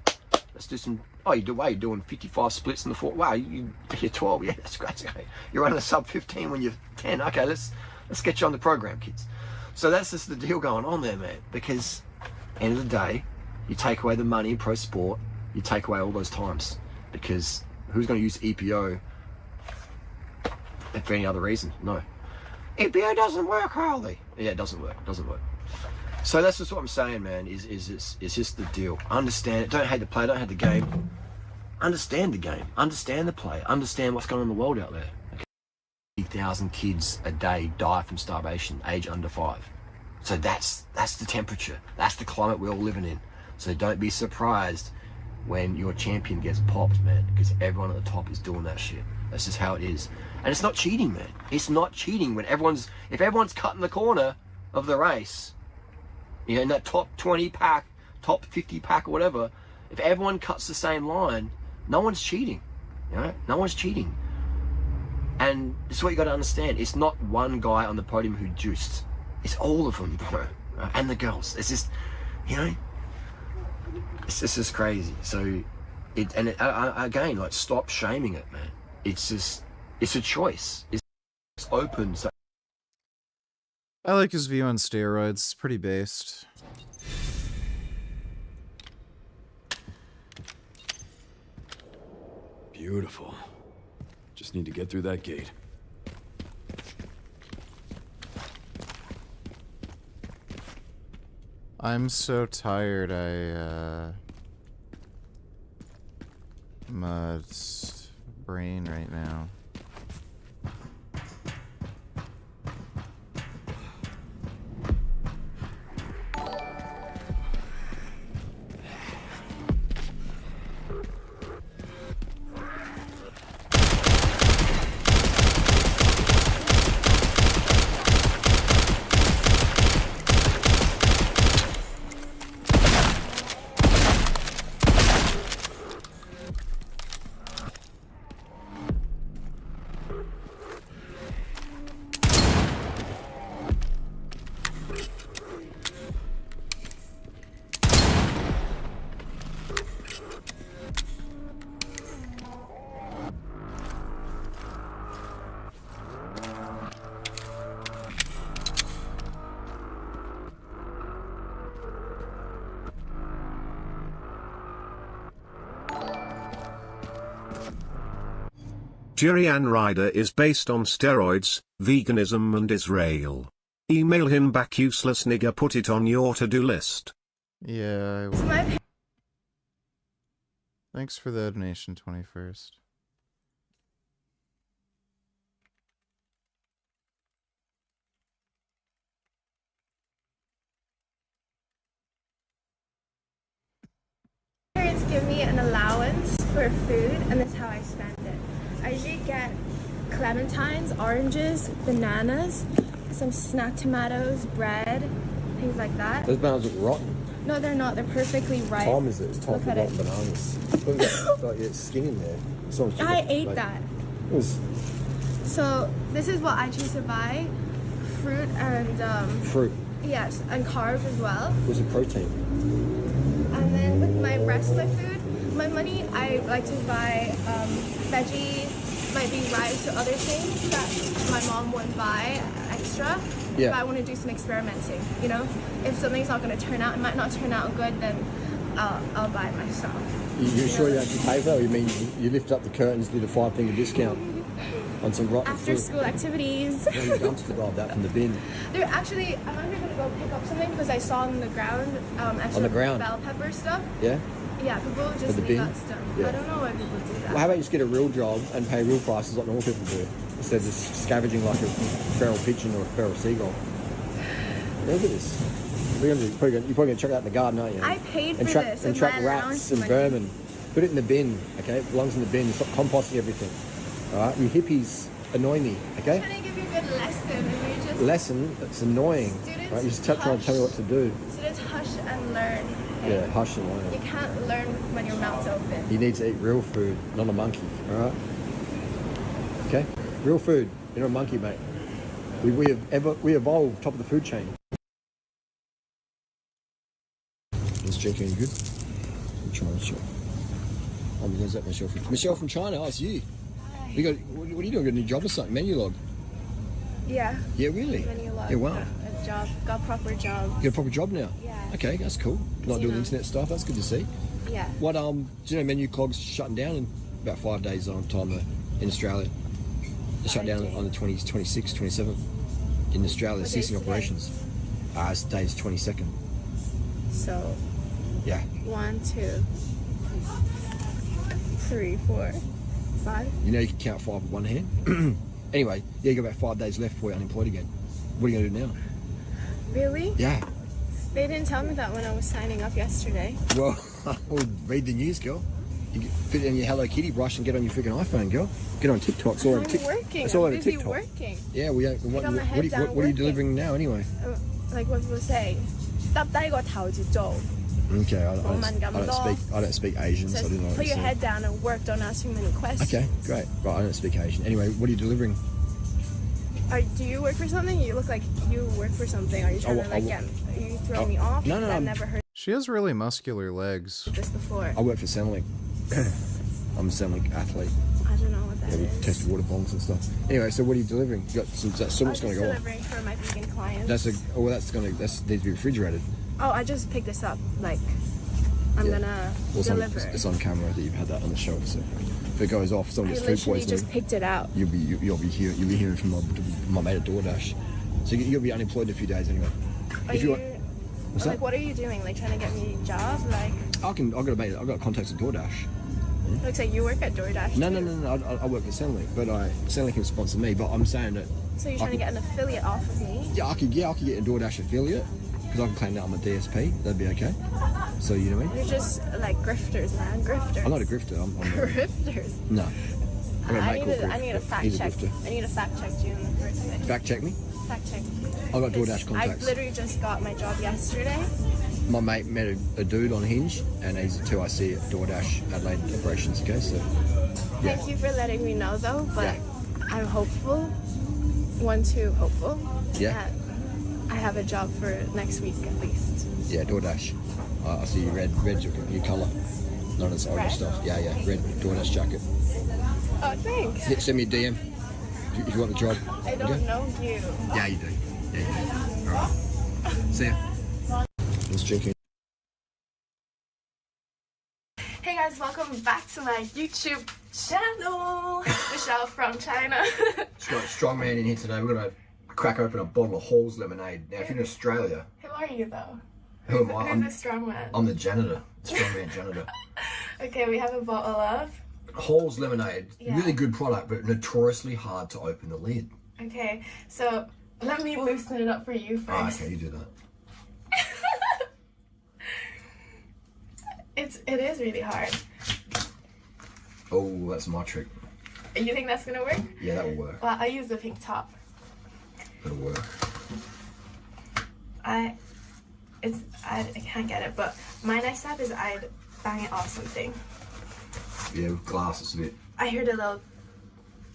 Let's do some, you're doing 55 splits in the four. Wow, you're 12, yeah, that's great. You're running a sub 15 when you're 10. Okay, let's get you on the program, kids. So that's just the deal going on there, man, because end of the day, you take away the money in pro sport, you take away all those times, because who's going to use EPO for any other reason? No. EPO doesn't work, Harley. Yeah, it doesn't work. So that's just what I'm saying, man, is just the deal. Understand it. Don't hate the play, don't hate the game. Understand the game. Understand the play. Understand what's going on in the world out there. 50,000 kids a day die from starvation, age under 5. So that's the temperature. That's the climate we're all living in. So don't be surprised when your champion gets popped, man, because everyone at the top is doing that shit. That's just how it is. And it's not cheating, man. It's not cheating when if everyone's cutting the corner of the race, in that top 20 pack, top 50 pack or whatever, if everyone cuts the same line, no one's cheating. No one's cheating. And this is what you got to understand. It's not one guy on the podium who juiced. It's all of them, bro. And the girls. It's just, it's just crazy. So, again, stop shaming it, man. It's a choice. It's open. So I like his view on steroids. It's pretty based. Beautiful. Just need to get through that gate. I'm so tired. My brain right now. DurianRider is based on steroids, veganism and Israel. Email him back, useless nigger, put it on your to-do list. Yeah, I will. Thanks for the donation, 21st. Parents give me an allowance for food, and that's how I spend it. I usually get clementines, oranges, bananas, some snack tomatoes, bread, things like that. Those bananas look rotten. No, they're not. They're perfectly ripe. Time is it? It's time Look for at rotten it. bananas. Look at that. Like, it's skin in there. I ate that. It was So this is what I choose to buy: fruit and fruit. yes, and carbs as well. Was it protein? And then with my rest of my food, my money, I like to buy veggies, might be rice or other things that my mom would buy extra. But I want to do some experimenting, you know? If something's not going to turn out, it might not turn out good, then I'll buy it myself. You sure you actually pay for that? Or you mean you lift up the curtains, do the $5 discount on some rotten After food? school activities. No, you dumpster dive that from the bin. I'm actually going to go pick up something because I saw on the ground, On the ground? bell pepper stuff. Yeah? Yeah, people just the leave bin? that stuff. Yeah. I don't know why people do that. Well, how about you just get a real job and pay real prices like normal people do, instead of just scavenging like a feral pigeon or a feral seagull? Look at this. You're probably going to chuck that in the garden, aren't you? I paid for and track, this. And track rats and vermin. Put it in the bin, okay? It belongs in the bin. Stop composting everything. All right? You hippies annoy me, okay? I'm trying to give you a good lesson. And you just Lesson? That's annoying. Students Right? You're just trying to tell me what to do. Students hush and learn. Okay? Yeah, hush and learn. You can't learn when your mouth's open. You need to eat real food, not a monkey, all right? Okay? Real food, you're not a monkey, mate. We evolved top of the food chain. Is Jake any good? I'm trying to show. Oh, there's that Michelle from Michelle from China. Oh, it's you. Hi. You got? What are you doing? Got a new job or something? Menu log. Yeah. Yeah, really. Menu log. Yeah, wow. Got a job. Got a proper job. You got a proper job now. Yeah. Okay, that's cool. Not doing internet stuff. That's good to see. Yeah. What do you know? Menu clogs shutting down in about 5 days on time in Australia. They shut down on the 20th, 26th, 27th in Australia. What Ceasing day's today? operations. It's day's 22nd. So. Yeah. 1, 2, 3, 4, 5. You know you can count 5 with one hand. Anyway, yeah, you got about 5 days left before you're unemployed again. What are you going to do now? Really? Yeah. They didn't tell me that when I was signing up yesterday. Well, read the news, girl. You can fit it in your Hello Kitty brush and get on your freaking iPhone, girl. Get on TikTok. It's all over TikTok. Working. It's all I'm over busy TikTok. working. Yeah, we don't. What are you delivering now, anyway? Like what people say, 耷低個頭就做. Okay, I I don't speak Asian, so I don't know what put to your say. head down and work. Don't ask too many questions. Okay, great. Right, I don't speak Asian. Anyway, what are you delivering? Do you work for something? You look like you work for something. Are you trying to are you throwing me off? No, I've never heard She has really muscular legs. this before. I work for Centrelink. I'm a Centrelink athlete. I don't know what that Yeah, we is. test water bombs and stuff. Anyway, so what are you delivering? You got some I'm something's going to go off. delivering for my vegan clients. That needs to be refrigerated. Oh, I just picked this up. Like, I'm gonna deliver. It's on camera that you've had that on the shelf. So if it goes off, someone I gets food literally poisoning. just picked it out. You'll be hearing from my mate at DoorDash. So you'll be unemployed in a few days anyway. What are you doing? Like trying to get me a job? Like I've got contacts at DoorDash. looks like you work at DoorDash. No. I work at Centrelink, but Centrelink can sponsor me. But I'm saying that. So you're trying to get an affiliate off of me? Yeah, I could get a DoorDash affiliate because I can claim that I'm a DSP. That'd be okay. So you know what I mean? You're just like grifters, man. Grifters. I'm not a grifter. I'm grifters. No. I need a fact check. I need a fact check you in the first place. Fact check me? Fact check. I got DoorDash I contacts. literally just got my job yesterday. My mate met a dude on Hinge, and he's a 2IC at DoorDash Adelaide operations. Okay, so yeah. Thank you for letting me know, though. But I'm hopeful. Hopeful. Yeah. That I have a job for next week at least. Yeah, DoorDash. I see you red's your colour. Not as orange stuff. Yeah, red DoorDash jacket. Oh, thanks. Send me a DM if you want the job. I don't know you. Yeah, you do. Yeah, you do. All right. See ya. Let's drink. Hey guys, welcome back to my YouTube channel. Michelle from China. Just got a strong man in here today. We're going to crack open a bottle of Hall's lemonade. Now, if you're in Australia, Who are you though? who am I? Who's the strong man? I'm the janitor. Strongman janitor. Okay, we have a bottle of. Hall's lemonade, Yeah. really good product, but notoriously hard to open the lid. Okay, so let me loosen it up for you first. Oh, okay, you do that. It is really hard. Oh, that's my trick. You think that's gonna work? Yeah, that will work. Well, I use the pink top. That'll work. I can't get it, but my next step is I'd bang it off something. Yeah, with glass, it's a bit. I heard a little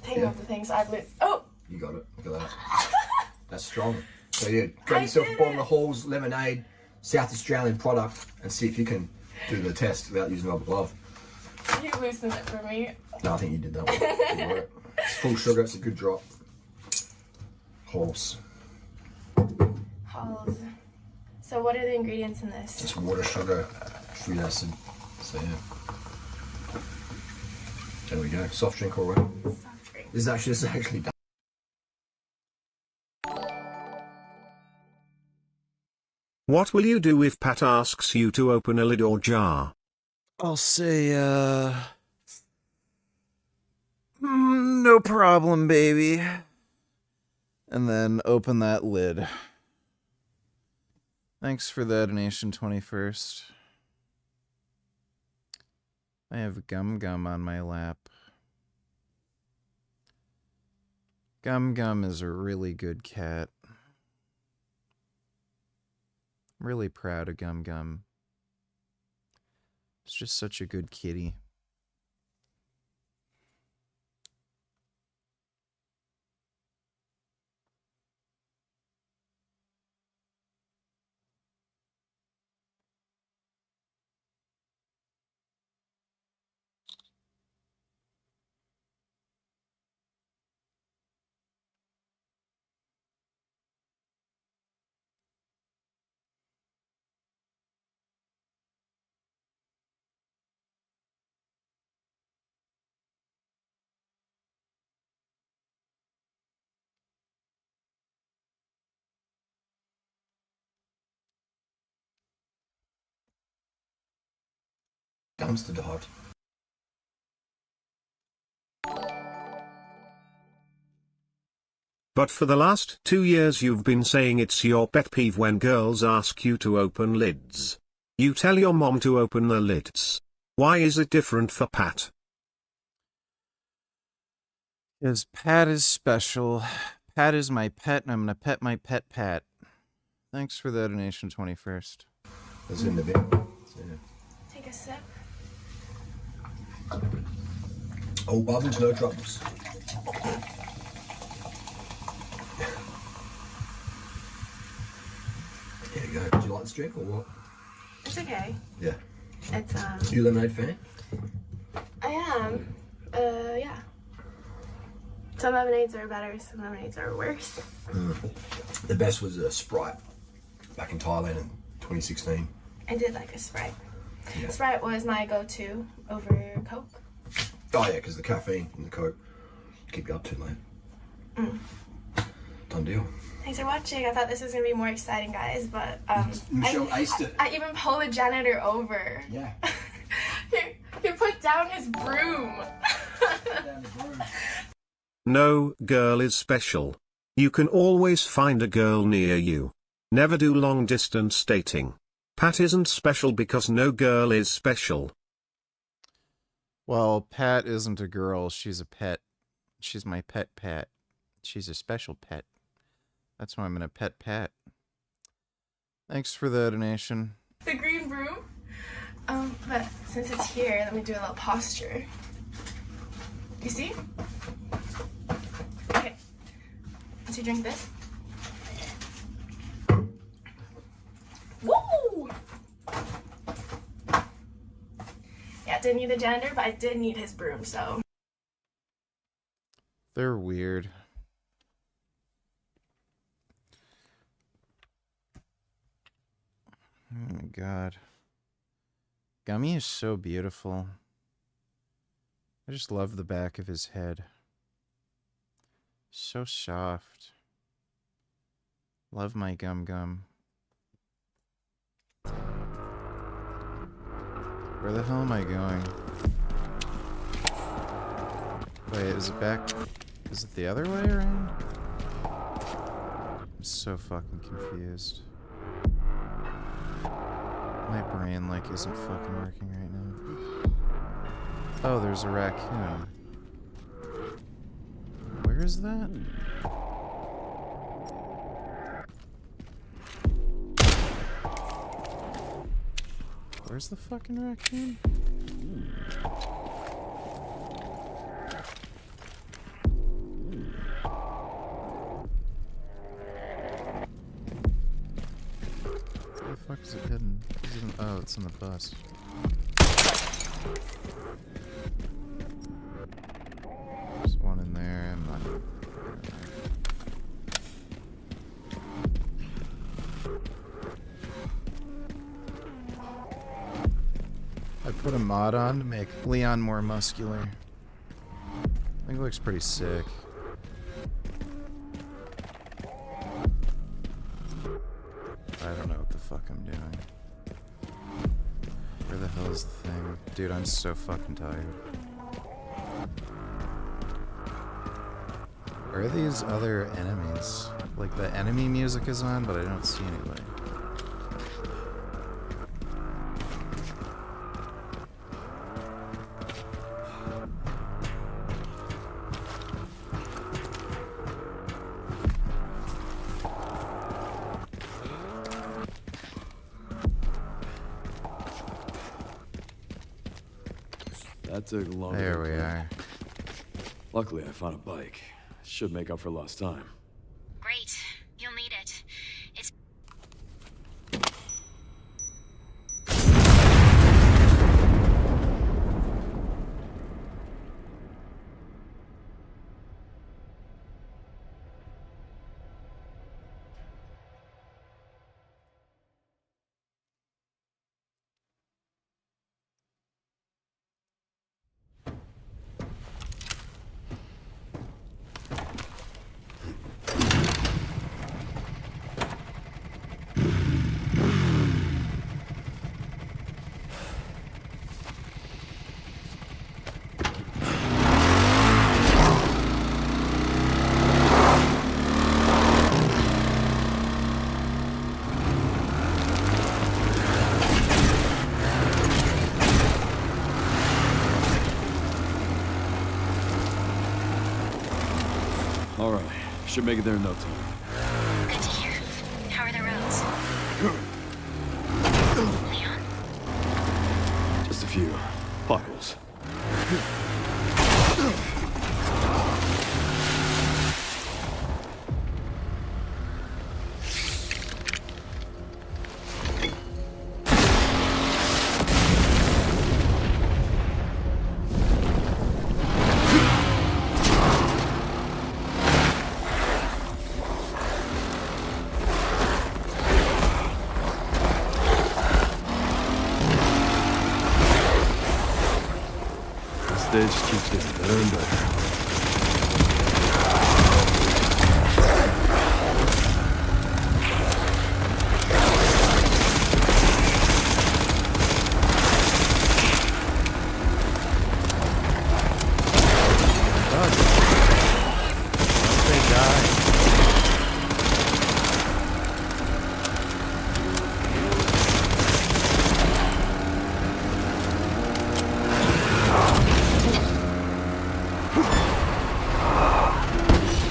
thing of the thing, so I've oh! You got it. Look at that. That's strong. So yeah, grab yourself a bottle of Hall's lemonade, South Australian product, and see if you can do the test without using a rubber glove. You loosened it for me. No, I think you did that one. It'll work. It's full sugar. It's a good drop. Hall's. balls. So what are the ingredients in this? Just water, sugar, fruit acid. So yeah. There we go. Soft drink already. Soft drink. This is actually done. What will you do if Pat asks you to open a lid or jar? I'll say, no problem, baby. And then open that lid. Thanks for the donation, 21st. I have Gum Gum on my lap. Gum Gum is a really good cat. I'm really proud of Gum Gum. It's just such a good kitty. Dumpster dog. But for the last 2 years you've been saying it's your pet peeve when girls ask you to open lids. You tell your mom to open the lids. Why is it different for Pat? Because Pat is special. Pat is my pet, and I'm gonna pet my pet Pat. Thanks for the donation, 21st. It's in the bin. Yeah. Take a sip. Oh, bubbles, no troubles. There you go. Do you like this drink or what? It's okay. Yeah. It's You a lemonade fan? I am. Yeah. Some lemonades are better, some lemonades are worse. The best was a Sprite back in Thailand in 2016. I did like a Sprite. Yeah. Sprite was my go-to over Coke. Oh yeah, because the caffeine in the Coke keep you up too late. Done deal. Thanks for watching. I thought this was gonna be more exciting, guys, but Michelle aced it. I even pulled the janitor over. Yeah. he put down his broom. No girl is special. You can always find a girl near you. Never do long distance dating. Pat isn't special because no girl is special. Well, Pat isn't a girl, she's a pet. She's my pet Pat. She's a special pet. That's why I'm gonna pet Pat. Thanks for the donation. The green broom. But since it's here, let me do a little posture. You see? Okay. Once you drink this. Woo! Yeah, didn't need the janitor, but I did need his broom, so. They're weird. Oh my god. Gummy is so beautiful. I just love the back of his head. So soft. Love my Gum Gum. Where the hell am I going? Wait, is it back? Is it the other way around? I'm so fucking confused. My brain, like, isn't fucking working right now. Oh, there's a raccoon. Where is that? Where's the fucking raccoon? Where the fuck is it hidden? Oh, it's in the bus. There's one in there. I'm not. I put a mod on to make Leon more muscular. I think it looks pretty sick. I don't know what the fuck I'm doing. Where the hell is the thing? Dude, I'm so fucking tired. Where are these other enemies? Like, the enemy music is on, but I don't see anybody. That took longer. There we are. Luckily, I found a bike. Should make up for lost time. Great. You'll need it. It's Alright, should make it there in no time. good to hear. How are the roads? Leon? Just a few potholes. Stage keeps getting better and better.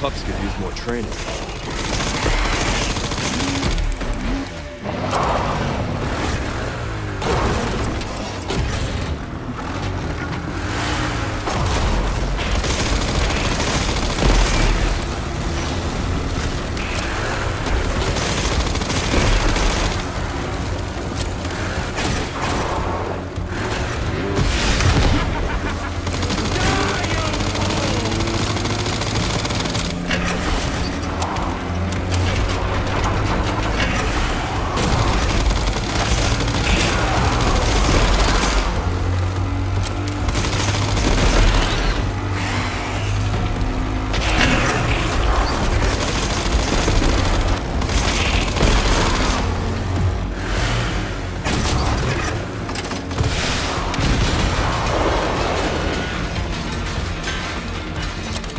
Pups could use more training.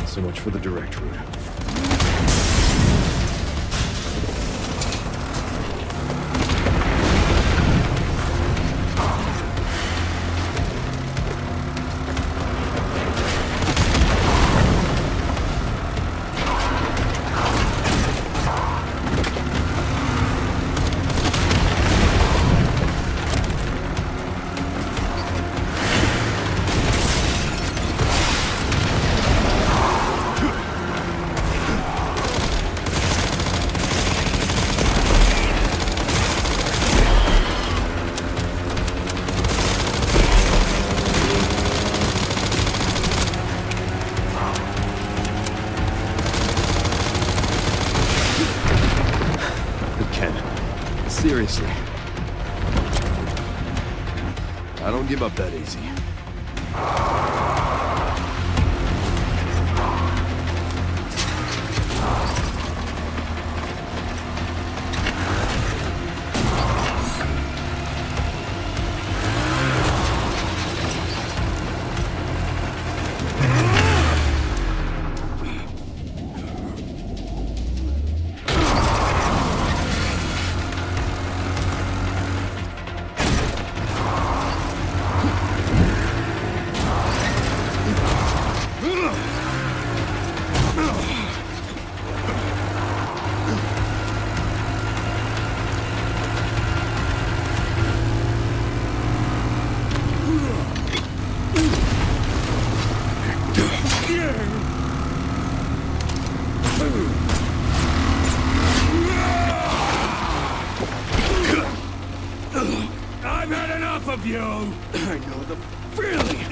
So much for the direct route. give up that easy. I've had enough of you! I know the feeling!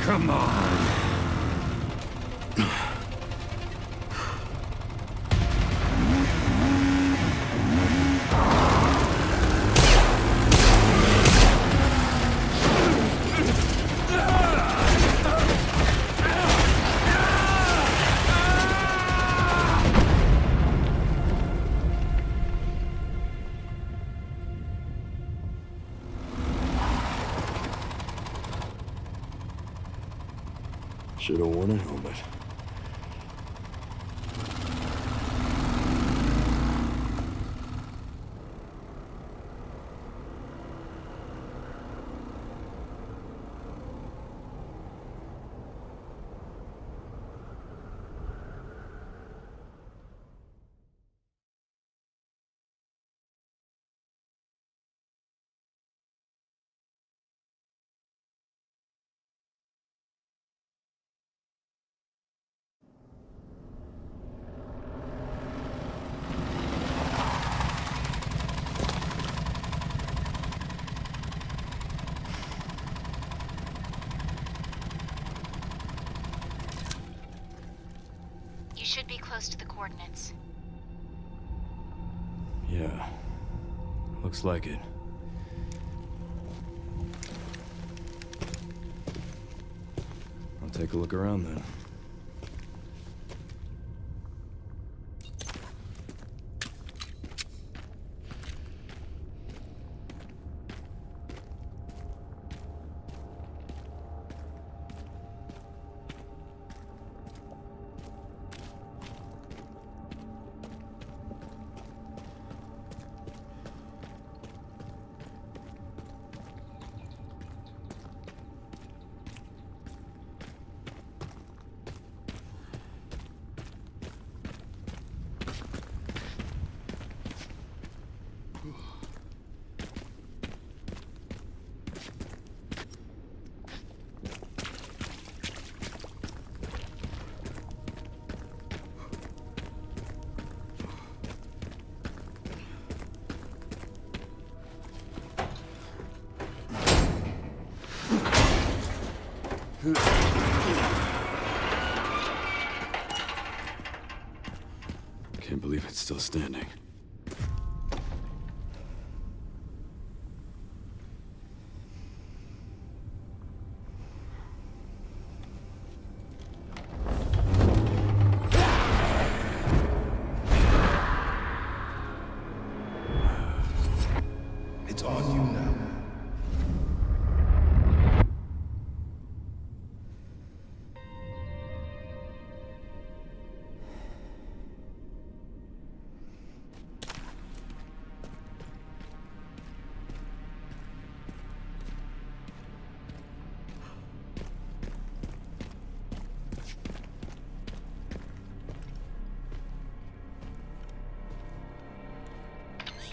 Come on! Should've worn a helmet. You should be close to the coordinates. Yeah. Looks like it. I'll take a look around then. Can't believe it's still standing. It's on you now.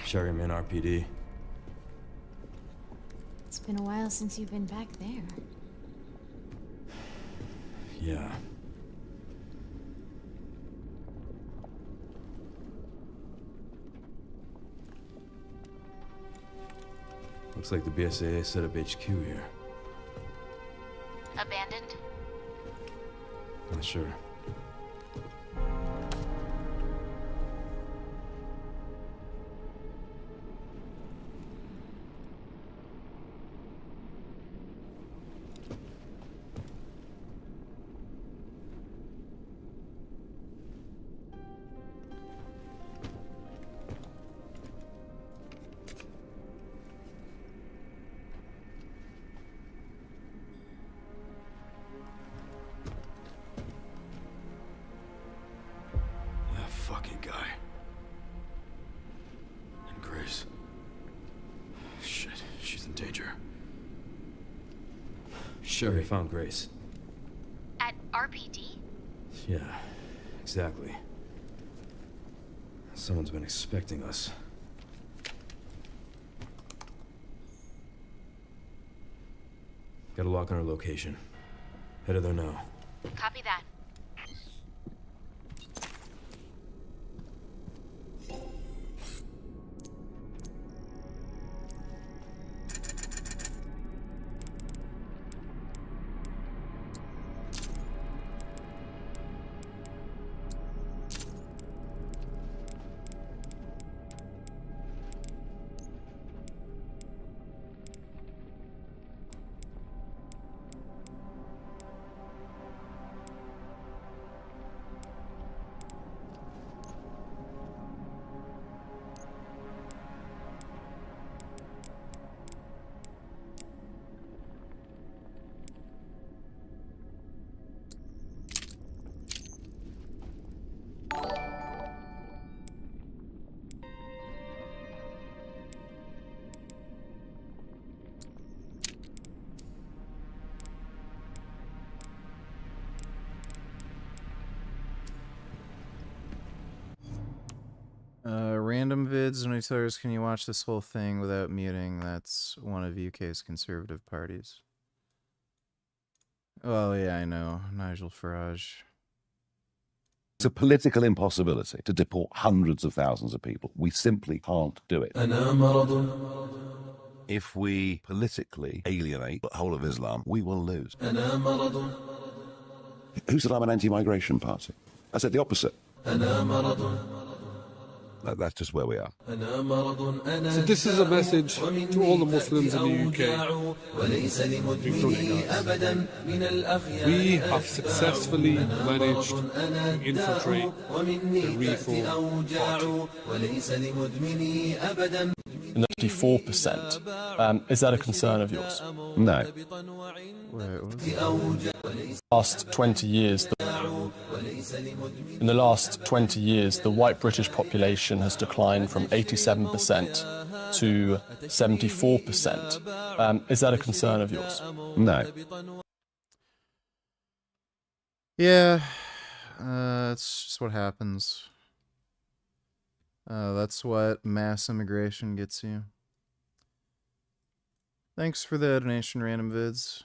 Sherryman RPD. It's been a while since you've been back there. Yeah. Looks like the BSAA set up HQ here. A abandoned? Not sure. That fucking guy. And Grace. Shit, she's in danger. Sherry found Grace. At RPD? Yeah, exactly. Someone's been expecting us. Got a lock on our location. Headed there now. Copy that. Random vids and others, can you watch this whole thing without muting? That's one of UK's conservative parties. Oh yeah, I know. Nigel Farage. It's a political impossibility to deport hundreds of thousands of people. We simply can't do it. If we politically alienate the whole of Islam, we will lose. Who said I'm an anti-migration party? I said the opposite. That's just where we are. So this is a message to all the Muslims in the UK, including us. We have successfully managed to infiltrate the Reform Party. 94%. Is that a concern of yours? No. Last 20 years, in the last 20 years, the white British population has declined from 87% to 74%. Is that a concern of yours? No. Yeah, it's just what happens. That's what mass immigration gets you. Thanks for the donation, Random Vids.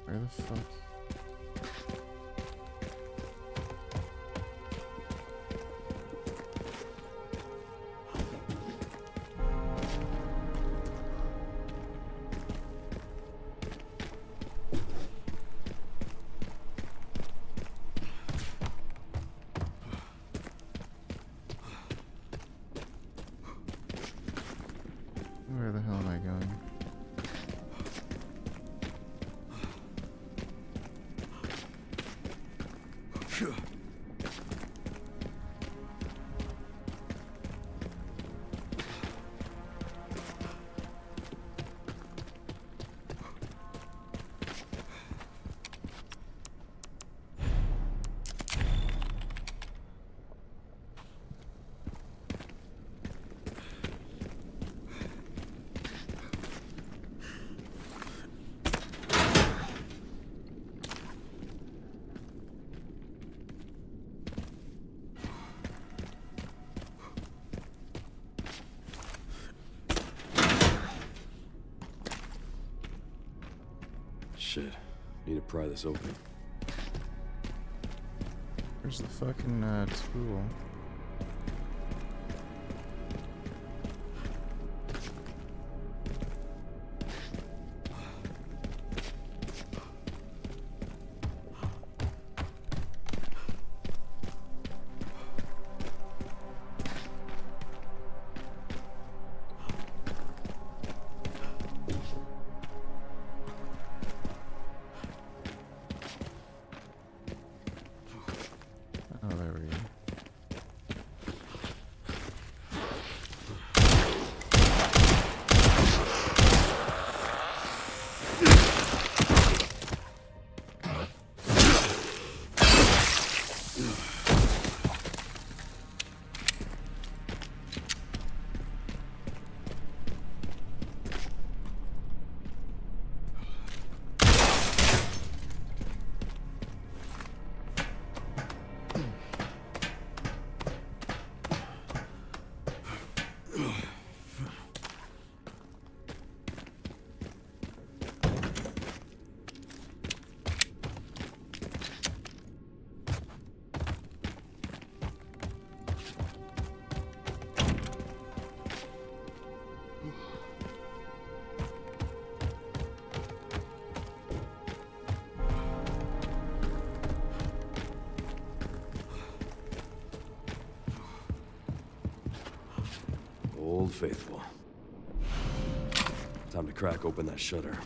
Where the fuck? Where the hell am I going? Shit. Need to pry this open. Where's the fucking tool? Oh, there we go. Old Faithful. Time to crack open that shutter.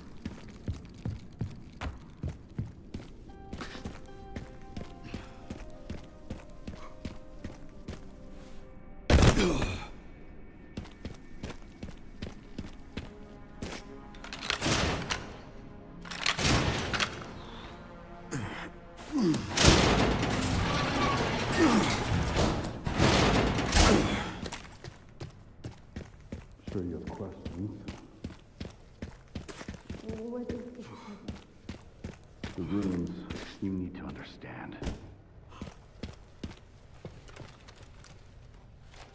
Sure you have questions. What is this? The runes you need to understand.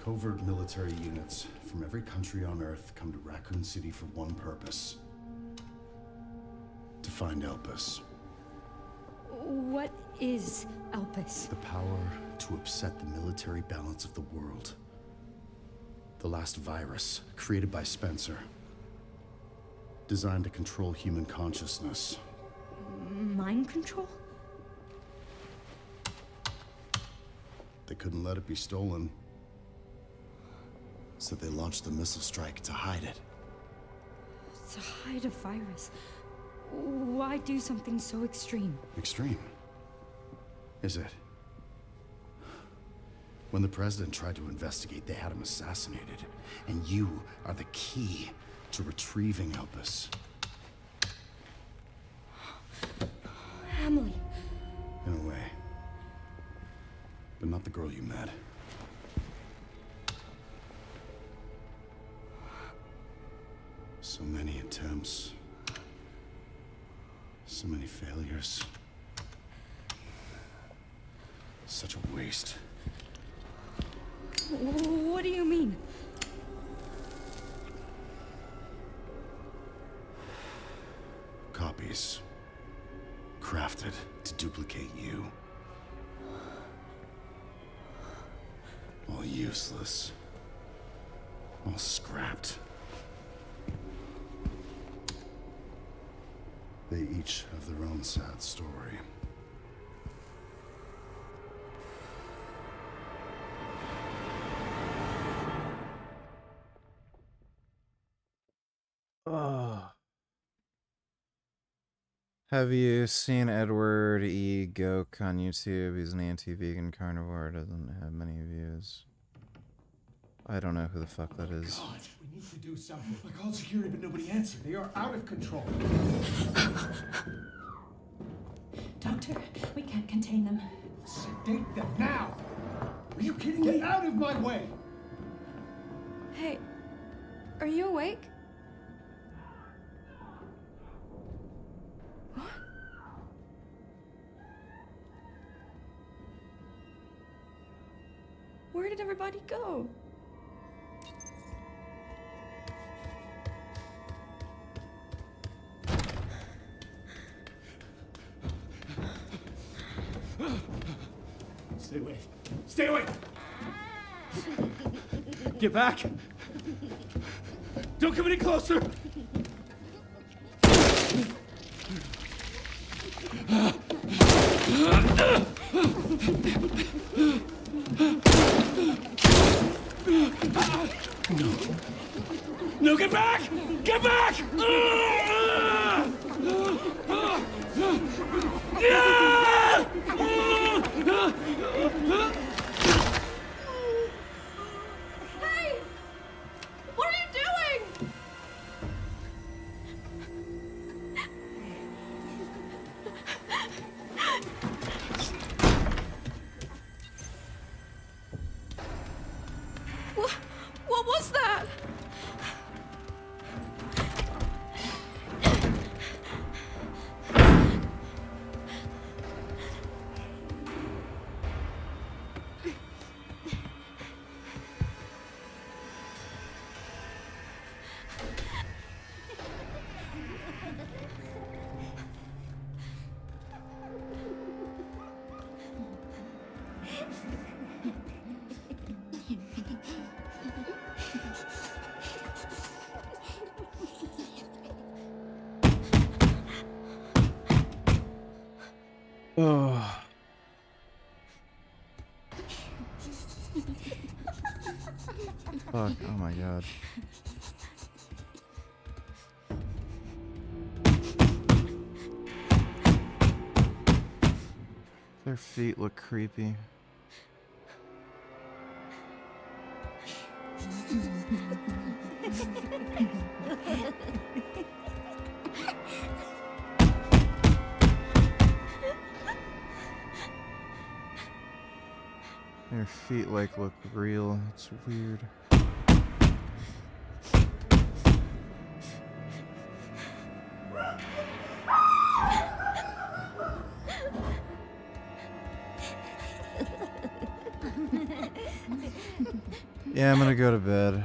Covert military units from every country on Earth come to Raccoon City for one purpose. To find Elpis. What is Elpis? The power to upset the military balance of the world. The last virus, created by Spencer. Designed to control human consciousness. Mind control? They couldn't let it be stolen. So they launched the missile strike to hide it. To hide a virus. Why do something so extreme? Extreme? Is it? When the president tried to investigate, they had him assassinated. And you are the key to retrieving Elpis. Emily. In a way. But not the girl you met. So many attempts. So many failures. Such a waste. What do you mean? Copies. Crafted to duplicate you. All useless. All scrapped. They each have their own sad story. Have you seen Edward E. Goke on YouTube? He's an anti-vegan carnivore, doesn't have many views. I don't know who the fuck that is. God, we need to do something. I called security, but nobody answered. They are out of control. Doctor, we can't contain them. Sedate them now! Are you kidding me? Get out of my way! Hey, are you awake? What? Where did everybody go? away. Stay away! Get back! Don't come any closer! No. No, get back! Get back! Hey! What are you doing? What was that? Oh. Fuck, oh my god. Their feet look creepy. Their feet like look real. It's weird. Yeah, I'm gonna go to bed.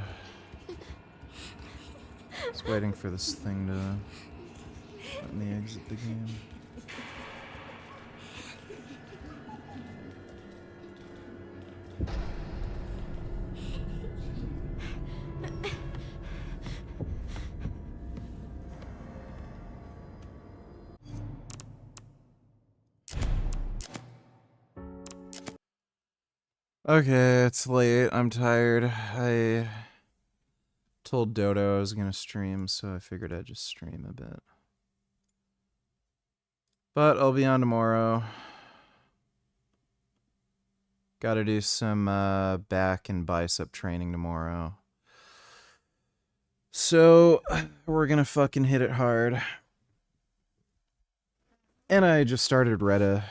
Just waiting for this thing to let me exit the game. Okay, it's late. I'm tired. I told Dodo I was gonna stream, so I figured I'd just stream a bit. But I'll be on tomorrow. Gotta do some back and bicep training tomorrow. So, we're gonna fucking hit it hard. And I just started Retta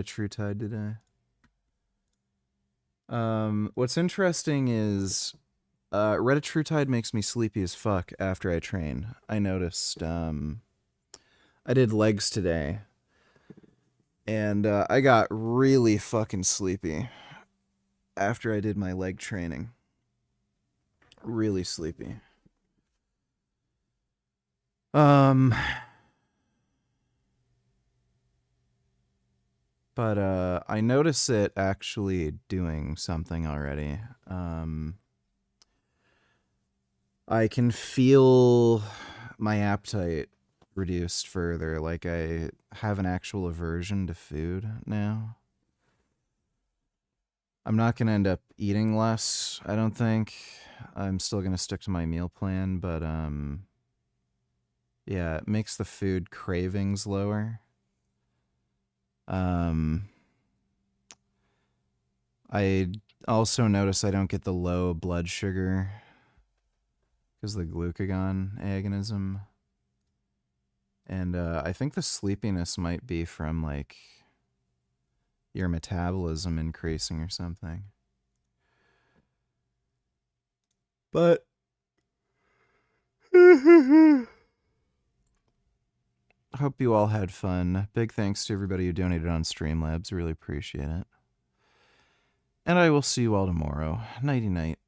True Tide today. What's interesting is Retta True Tide makes me sleepy as fuck after I train. I noticed I did legs today and I got really fucking sleepy after I did my leg training. Really sleepy. But I notice it actually doing something already. I can feel my appetite reduced further. Like I have an actual aversion to food now. I'm not going to end up eating less, I don't think. I'm still going to stick to my meal plan, but yeah, it makes the food cravings lower. I also notice I don't get the low blood sugar because of the glucagon agonism. And I think the sleepiness might be from like your metabolism increasing or something. But hope you all had fun. Big thanks to everybody who donated on Streamlabs. Really appreciate it. And I will see you all tomorrow. Nighty night.